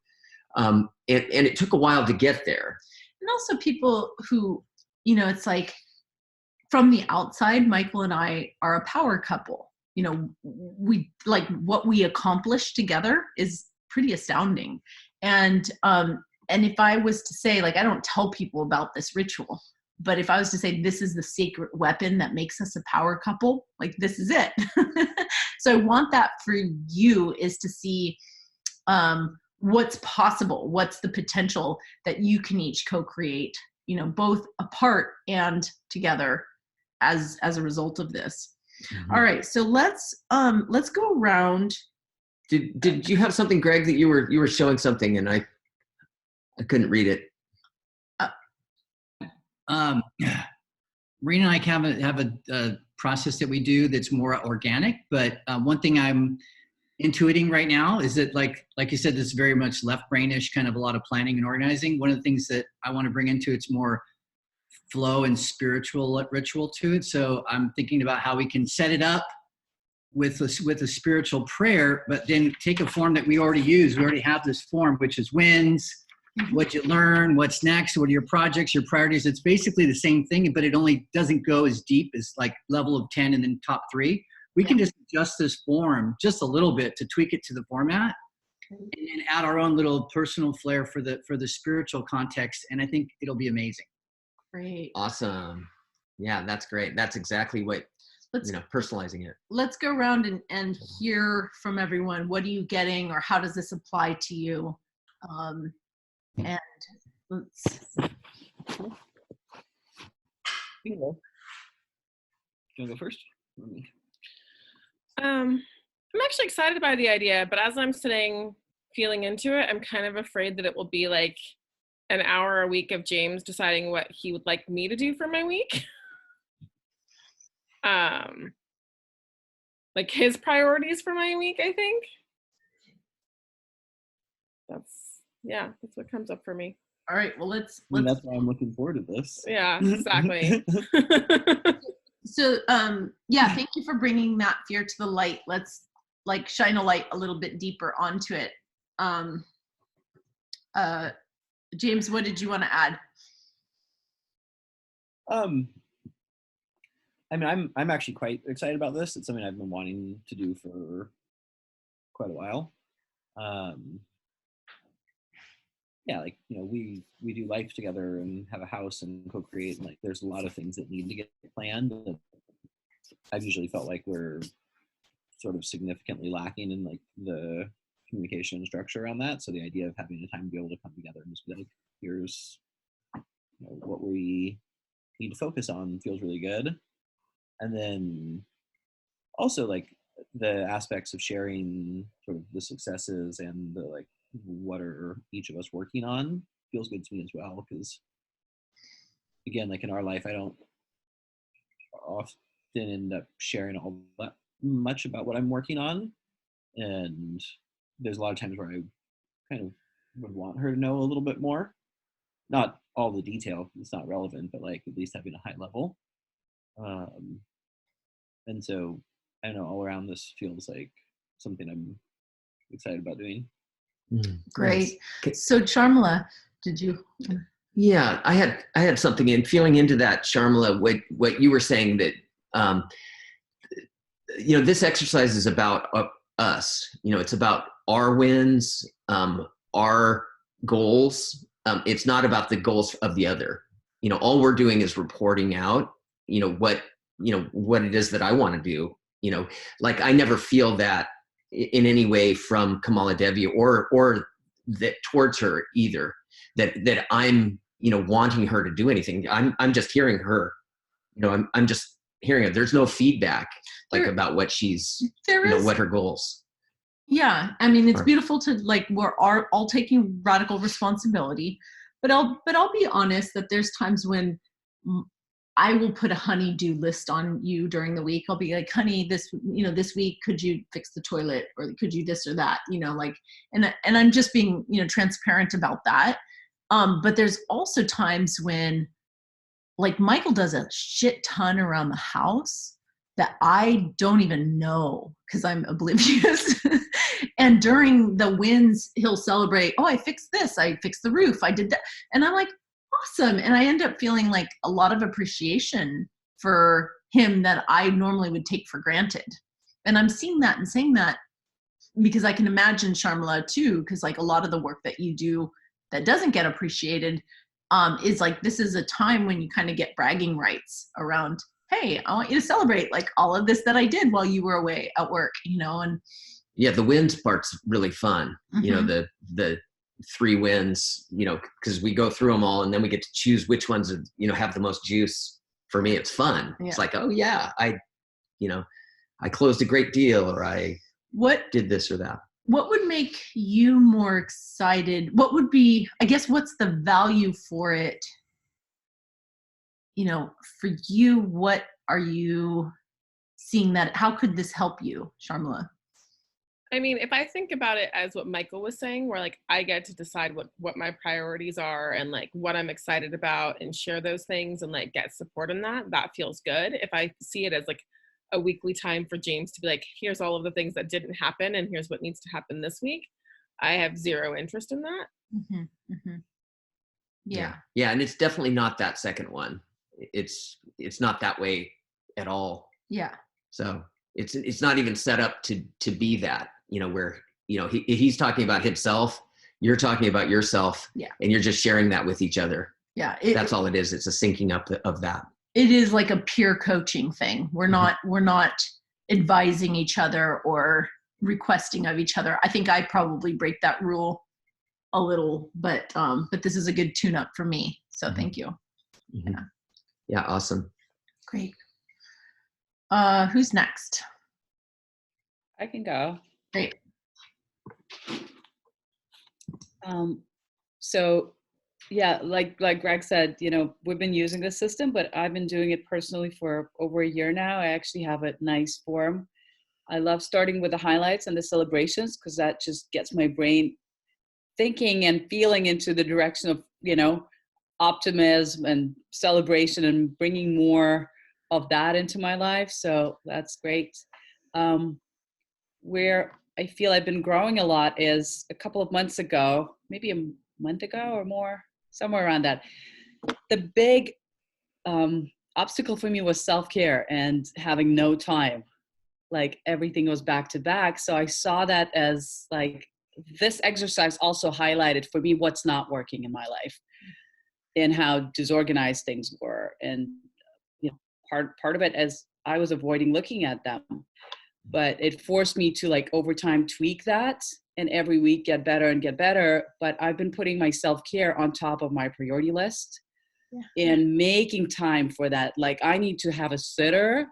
And it took a while to get there. And also people who, it's like from the outside, Michael and I are a power couple. We like what we accomplish together is pretty astounding. And if I was to say, like, I don't tell people about this ritual, but if I was to say this is the sacred weapon that makes us a power couple, like this is it. So I want that for you, is to see what's possible, what's the potential that you can each co-create, both apart and together as a result of this. Mm-hmm. All right, so let's go around. Did you have something, Greg, that you were showing something and I couldn't read it? Marina and I have a process that we do that's more organic, but one thing I'm intuiting right now is that, like you said, this is very much left brainish, kind of a lot of planning and organizing. One of the things that I want to bring into it's more flow and spiritual ritual to it. So I'm thinking about how we can set it up with a spiritual prayer, but then take a form that we already use. We already have this form, which is wins, what you learn, what's next, what are your projects, your priorities. It's basically the same thing, but it only doesn't go as deep as like level of 10 and then top 3. We can just adjust this form just a little bit to tweak it to the format, and then add our own little personal flair for the spiritual context. And I think it'll be amazing. Great. Awesome. Yeah, that's great. That's exactly what, personalizing it. Let's go around and hear from everyone. What are you getting, or how does this apply to you? And let's. You want to go first? I'm actually excited by the idea, but as I'm sitting feeling into it, I'm kind of afraid that it will be like an hour a week of James deciding what he would like me to do for my week. Like his priorities for my week, I think. That's what comes up for me. All right, well, let's that's why I'm looking forward to this. Yeah, exactly. So, thank you for bringing that fear to the light. Let's like shine a light a little bit deeper onto it. James, what did you want to add? I mean, I'm actually quite excited about this. It's something I've been wanting to do for quite a while. We do life together and have a house and co-create, and like there's a lot of things that need to get planned that I've usually felt like we're sort of significantly lacking in like the communication and structure around that. So the idea of having a time to be able to come together and just be like, here's what we need to focus on feels really good. And then also like the aspects of sharing sort of the successes and the like what are each of us working on feels good to me as well, because again, like in our life, I don't often end up sharing all that much about what I'm working on, and there's a lot of times where I kind of would want her to know a little bit more, not all the detail, it's not relevant, but like at least having a high level. And so I don't know, all around this feels like something I'm excited about doing. Great. So Sharmila, did you? Yeah, I had something in feeling into that, Sharmila, what you were saying, that this exercise is about us. It's about our wins, our goals. It's not about the goals of the other. All we're doing is reporting out, what it is that I want to do. Like I never feel that in any way from Kamala Devi or that towards her either, that I'm, wanting her to do anything. I'm just hearing her, I'm just hearing it. There's no feedback about what she's, what her goals. Yeah. I mean, it's beautiful to like, we're all taking radical responsibility, but I'll be honest that there's times when I will put a honey-do list on you during the week. I'll be like, honey, this week, could you fix the toilet, or could you this or that, like, and I'm just being, transparent about that. But there's also times when, like, Michael does a shit ton around the house that I don't even know because I'm oblivious. And during the wins, he'll celebrate, oh, I fixed this, I fixed the roof, I did that. And I'm like, awesome. And I end up feeling like a lot of appreciation for him that I normally would take for granted. And I'm seeing that and saying that because I can imagine, Sharmila, too, because like a lot of the work that you do that doesn't get appreciated is like, this is a time when you kind of get bragging rights around, hey, I want you to celebrate like all of this that I did while you were away at work, and Yeah, the wins part's really fun. Mhm. The 3 wins, because we go through them all and then we get to choose which ones have the most juice. For me, it's fun. Yeah. It's like, oh yeah, I closed a great deal, or I did this or that. What would make you more excited? What would be, I guess, what's the value for it? For you, what are you seeing that, how could this help you, Sharmila? I mean, if I think about it as what Michael was saying, where like I get to decide what my priorities are and like what I'm excited about and share those things and like get support in that feels good. If I see it as like a weekly time for James to be like, here's all of the things that didn't happen and here's what needs to happen this week, I have zero interest in that. Mm-hmm. Mm-hmm. Yeah. Yeah, and it's definitely not that second one. It's not that way at all. Yeah. So it's not even set up to be that, where he's talking about himself, you're talking about yourself, yeah, and you're just sharing that with each other. Yeah, that's all it is. It's a syncing up of that. It is like a peer coaching thing. We're not advising each other or requesting of each other. I think I probably break that rule a little, but this is a good tune up for me. So thank you. Mm-hmm. Yeah, awesome. Great. Who's next? I can go. Great. So yeah, like Greg said, we've been using this system, but I've been doing it personally for over a year now. I actually have a nice form. I love starting with the highlights and the celebrations because that just gets my brain thinking and feeling into the direction of, optimism and celebration and bringing more of that into my life. So that's great. Where I feel I've been growing a lot is a couple of months ago, maybe a month ago or more, somewhere around that. The big obstacle for me was self-care and having no time. Like everything was back to back. So I saw that as like, this exercise also highlighted for me what's not working in my life and how disorganized things were. And part of it as I was avoiding looking at them, but it forced me to like over time tweak that and every week get better and get better. But I've been putting my self-care on top of my priority list and making time for that. Like I need to have a sitter.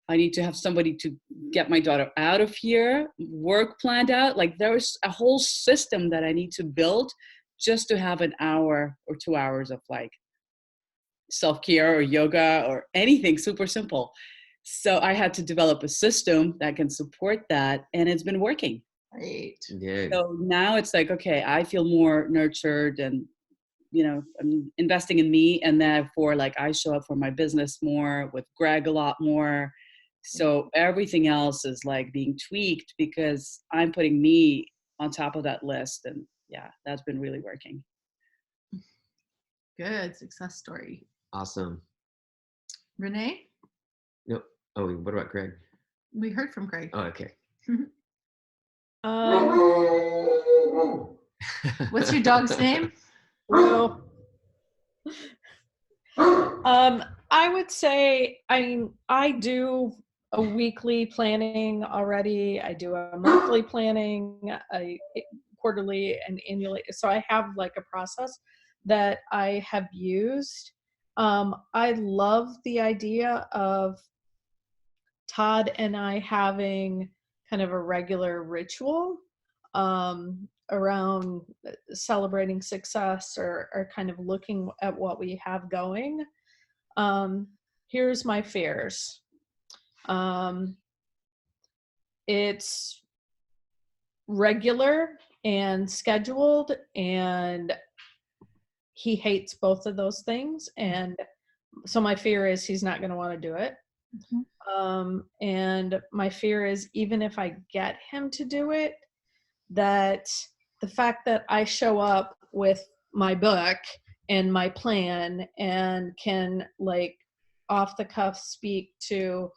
I need to have somebody to get my daughter out of here, work planned out. Like there's a whole system that I need to build just to have an hour or 2 hours of like self-care or yoga or anything super simple. So I had to develop a system that can support that, and it's been working. Great. Yeah. So now it's like, okay, I feel more nurtured and, I'm investing in me, and therefore like I show up for my business more, with Greg a lot more. So everything else is like being tweaked because I'm putting me on top of that list. And yeah, that's been really working. Good success story. Awesome. Renee? No. Oh, what about Greg? We heard from Greg. Oh, okay. What's your dog's name? Well, I would say, I do a weekly planning already. I do a monthly planning, a quarterly and annually. So I have like a process that I have used. I love the idea of Todd and I having kind of a regular ritual around celebrating success or kind of looking at what we have going. here's my fears. It's regular and scheduled, and he hates both of those things. And so my fear is he's not going to want to do it. And my fear is, even if I get him to do it, that the fact that I show up with my book and my plan and can like off the cuff speak to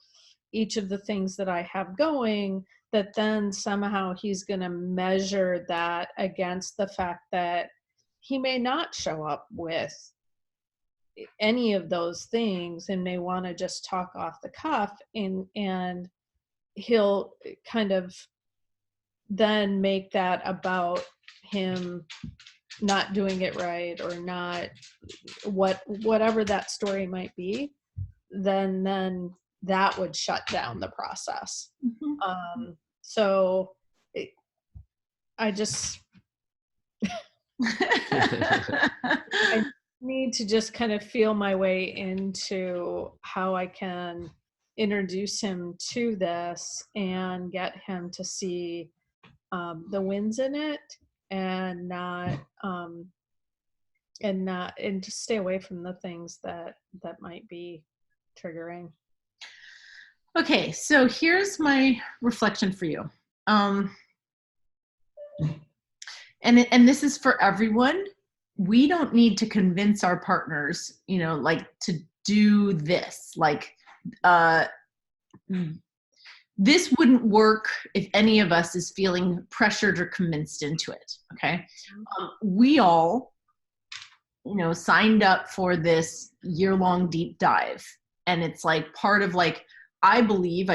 each of the things that I have going, that then somehow he's going to measure that against the fact that he may not show up with any of those things and may want to just talk off the cuff, and he'll kind of then make that about him not doing it right or not, whatever that story might be, then that would shut down the process. So I just I need to just kind of feel my way into how I can introduce him to this and get him to see the wins in it, and to stay away from the things that might be triggering. Okay, so here's my reflection for you. And this is for everyone. We don't need to convince our partners, like to do this. Like, this wouldn't work if any of us is feeling pressured or convinced into it. Okay. We all, signed up for this year-long deep dive. And it's like part of like, I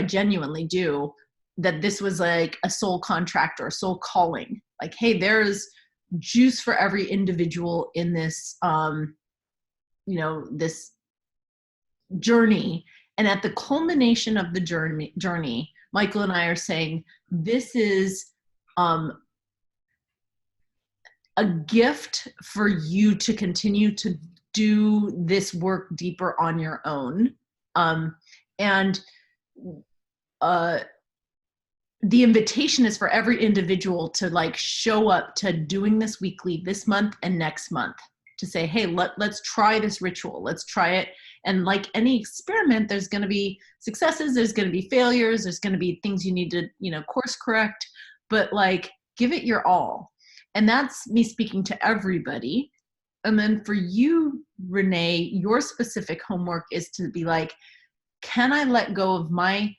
genuinely do, that this was like a soul contract or a soul calling. Like, hey, there's juice for every individual in this, this journey. And at the culmination of the journey, Michael and I are saying, this is a gift for you to continue to do this work deeper on your own. And the invitation is for every individual to like show up to doing this weekly, this month and next month, to say, hey, let's try this ritual. Let's try it. And like any experiment, there's going to be successes, there's going to be failures, there's going to be things you need to, course correct, but like give it your all. And that's me speaking to everybody. And then for you, Renee, your specific homework is to be like, can I let go of my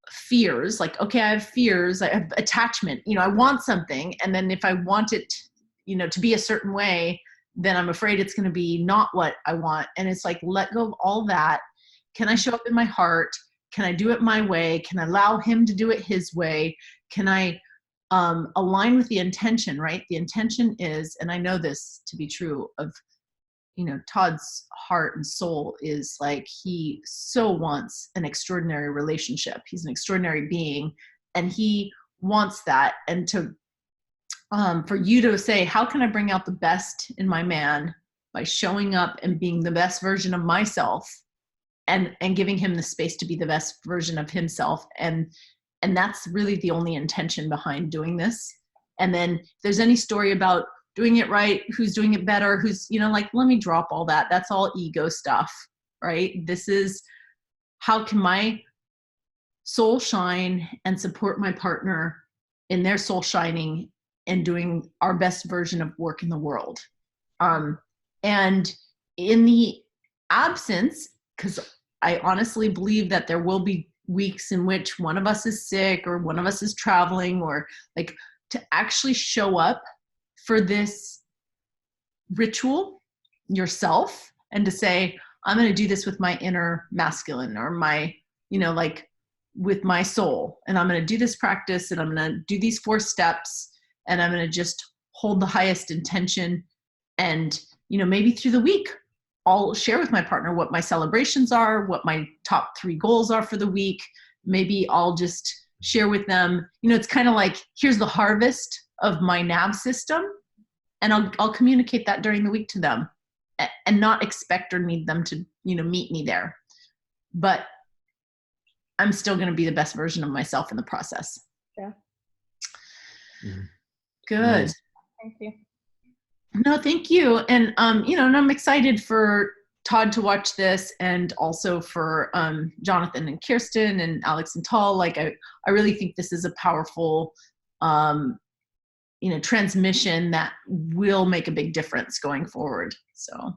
fears? Like, okay, I have fears, I have attachment, I want something. And then if I want it, to be a certain way, then I'm afraid it's going to be not what I want. And it's like, let go of all that. Can I show up in my heart? Can I do it my way? Can I allow him to do it his way? Can I align with the intention, right? The intention is, and I know this to be true of, Todd's heart and soul is like, he so wants an extraordinary relationship. He's an extraordinary being and he wants that. And to, for you to say, how can I bring out the best in my man by showing up and being the best version of myself and giving him the space to be the best version of himself. And that's really the only intention behind doing this. And then if there's any story about doing it right, who's doing it better, who's, like, let me drop all that. That's all ego stuff, right? This is, how can my soul shine and support my partner in their soul shining and doing our best version of work in the world. And in the absence, because I honestly believe that there will be weeks in which one of us is sick or one of us is traveling, or like, to actually show up for this ritual yourself and to say, I'm going to do this with my inner masculine, or my, like with my soul. And I'm going to do this practice, and I'm going to do these 4 steps, and I'm going to just hold the highest intention. And, maybe through the week, I'll share with my partner what my celebrations are, what my top 3 goals are for the week. Maybe I'll just share with them, it's kind of like, here's the harvest of my Nav system. And I'll communicate that during the week to them. and not expect or need them to, meet me there. But I'm still going to be the best version of myself in the process. Yeah. Good. Nice. Thank you. No, thank you. And, and I'm excited for Todd to watch this, and also for Jonathan and Kirsten and Alex and Tal. Like, I really think this is a powerful, transmission that will make a big difference going forward. So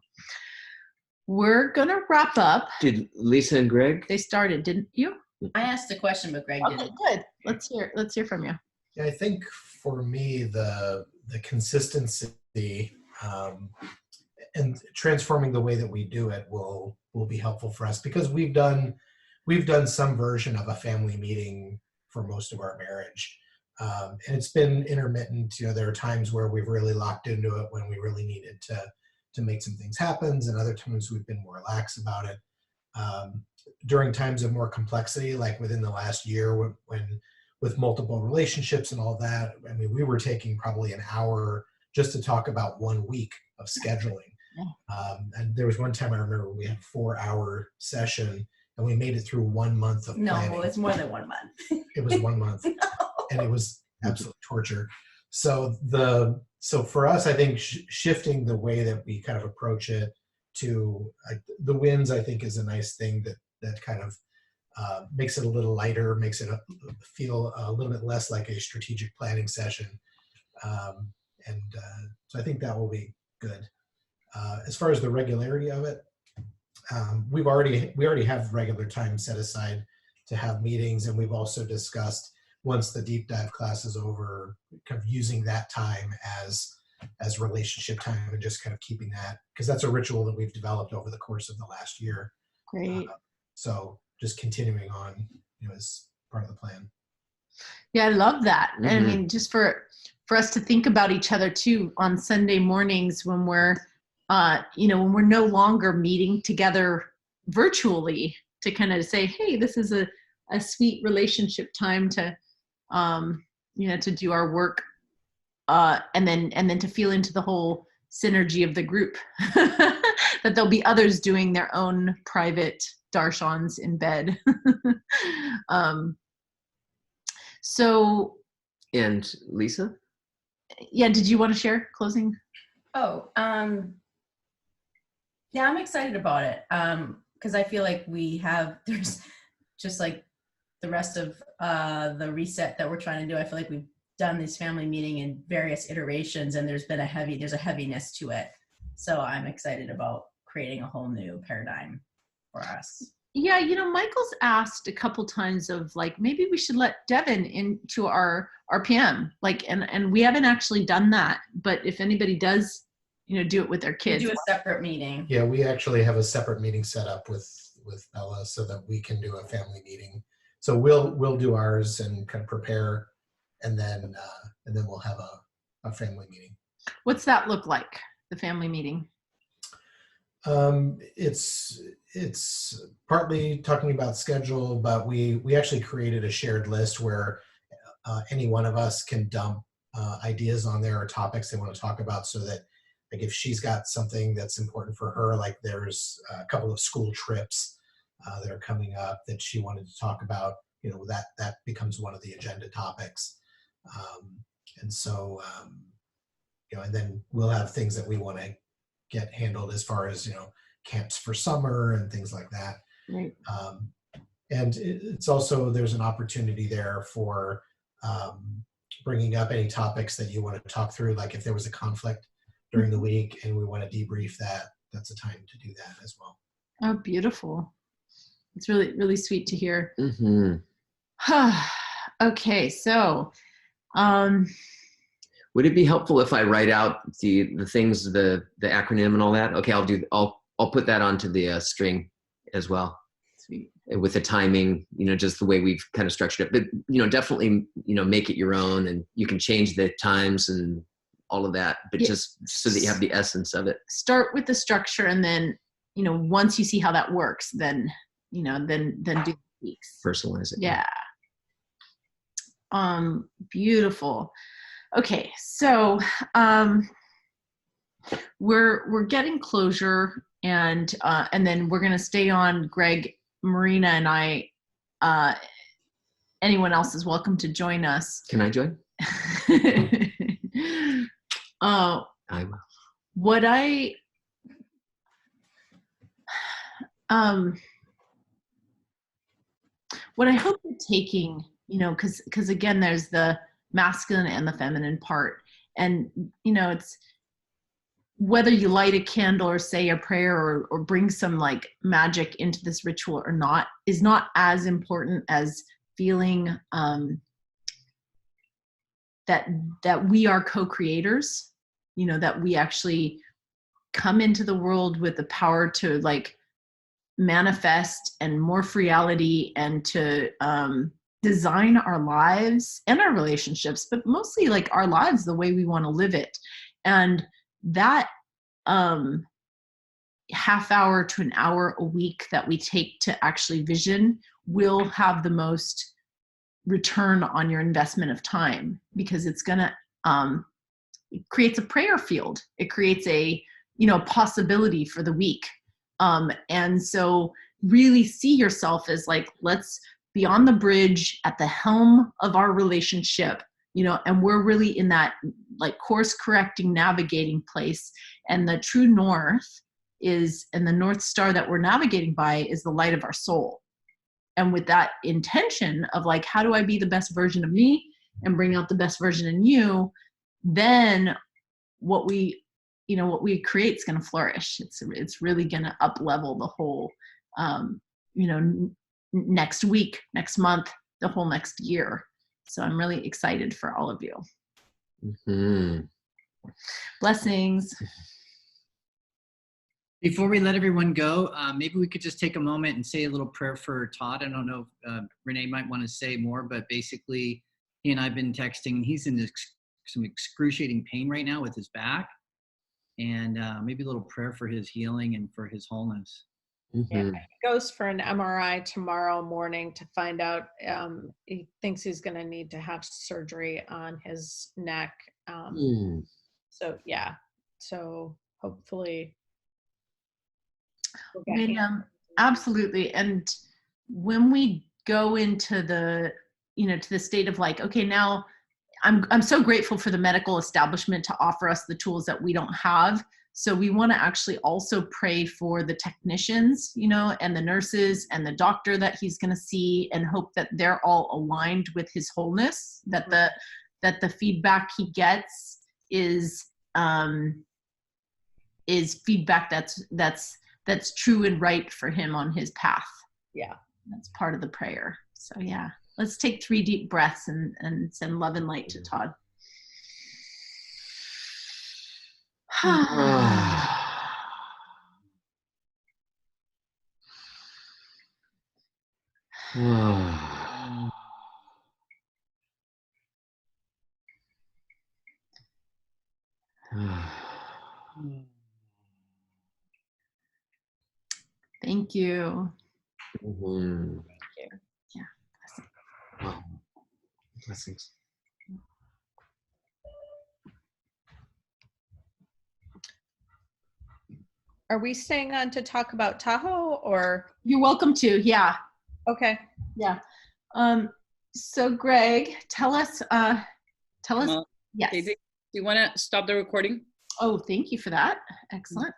we're going to wrap up. Did Lisa and Greg? They started, didn't you? I asked a question, but Greg Okay, didn't. good. Let's hear from you. Yeah, I think for me, the consistency and transforming the way that we do it will be helpful for us, because we've done some version of a family meeting for most of our marriage, and it's been intermittent. There are times where we've really locked into it when we really needed to make some things happen, and other times we've been more lax about it. During times of more complexity, like within the last year, when with multiple relationships and all that, I mean, we were taking probably an hour just to talk about 1 week of scheduling. And there was one time I remember we had a 4-hour session, and we made it through 1 month of planning. No, it's more than 1 month. It was 1 month, and it was absolute torture. So for us, I think shifting the way that we kind of approach it to the wins, I think, is a nice thing that kind of makes it a little lighter, makes it feel a little bit less like a strategic planning session. So I think that will be good. As far as the regularity of it, we already have regular time set aside to have meetings, and we've also discussed, once the deep dive class is over, kind of using that time as relationship time, and just kind of keeping that, because that's a ritual that we've developed over the course of the last year. Great. So just continuing on, is part of the plan. Yeah, I love that. Mm-hmm. And I mean, just for us to think about each other too on Sunday mornings, when we're, when we're no longer meeting together virtually, to kind of say, hey, this is a sweet relationship time to, to do our work, and then to feel into the whole synergy of the group, that there'll be others doing their own private darshans in bed. So. And Lisa? Yeah, did you want to share closing? Oh, yeah, I'm excited about it, because I feel like there's just like the rest of the reset that we're trying to do. I feel like we've done this family meeting in various iterations, and there's a heaviness to it. So I'm excited about creating a whole new paradigm for us. Yeah, Michael's asked a couple times of like, maybe we should let Devin into our RPM, like, and we haven't actually done that. But if anybody does, do it with their kids. Do a separate meeting. Yeah, we actually have a separate meeting set up with Bella, so that we can do a family meeting. So we'll do ours and kind of prepare, and then we'll have a family meeting. What's that look like, the family meeting? It's partly talking about schedule, but we actually created a shared list where any one of us can dump ideas on there, or topics they want to talk about, so that, like, if she's got something that's important for her, like there's a couple of school trips that are coming up that she wanted to talk about, that becomes one of the agenda topics. And so, and then we'll have things that we want to get handled as far as, camps for summer and things like that. Right. And it's also, there's an opportunity there for bringing up any topics that you want to talk through. Like if there was a conflict during the week and we want to debrief that, that's a time to do that as well. Oh, beautiful. It's really, really sweet to hear. Mm-hmm. Okay, so would it be helpful if I write out the things, the acronym and all that? Okay, I'll put that onto the string as well. Sweet. With the timing, just the way we've kind of structured it. But definitely, make it your own, and you can change the times and all of that. But yeah, just so that you have the essence of it. Start with the structure, and then once you see how that works, then then do the tweaks. Personalize it. Yeah. Beautiful. Okay, so we're getting closure, and then we're gonna stay on. Greg, Marina, and I. Anyone else is welcome to join us. Can I join? I will. What I hope you're taking, because again, there's the masculine and the feminine part, and it's whether you light a candle or say a prayer or bring some like magic into this ritual or not is not as important as feeling that we are co-creators, that we actually come into the world with the power to like manifest and morph reality and to design our lives and our relationships, but mostly like our lives the way we want to live it. And that half hour to an hour a week that we take to actually vision will have the most return on your investment of time, because it's gonna it creates a prayer field. It creates a possibility for the week, and so really see yourself as like, let's be on the bridge at the helm of our relationship, and we're really in that like course correcting, navigating place, and the true north is, and the North Star that we're navigating by is the light of our soul. And with that intention of like, how do I be the best version of me and bring out the best version in you, then what we create is going to flourish. It's really going to up level the whole, next week, next month, the whole next year. So I'm really excited for all of you. Mm-hmm. Blessings. Before we let everyone go, maybe we could just take a moment and say a little prayer for Todd. I don't know if Renee might want to say more, but basically he and I have been texting. He's in some excruciating pain right now with his back, and maybe a little prayer for his healing and for his wholeness. Mm-hmm. Yeah, he goes for an MRI tomorrow morning to find out. He thinks he's going to need to have surgery on his neck. So yeah, so hopefully. Absolutely. And when we go into the, to the state of like, okay, now I'm so grateful for the medical establishment to offer us the tools that we don't have. So we want to actually also pray for the technicians, and the nurses and the doctor that he's going to see, and hope that they're all aligned with his wholeness, that the feedback he gets is feedback that's true and right for him on his path. Yeah. That's part of the prayer. So yeah, let's take 3 deep breaths and send love and light to Todd. Thank you. Mm-hmm. Yeah. Wow. Blessings. Are we staying on to talk about Tahoe, or? You're welcome to, yeah. Okay. Yeah. So Greg, tell us. Yes. Daisy, do you want to stop the recording? Oh, thank you for that. Excellent.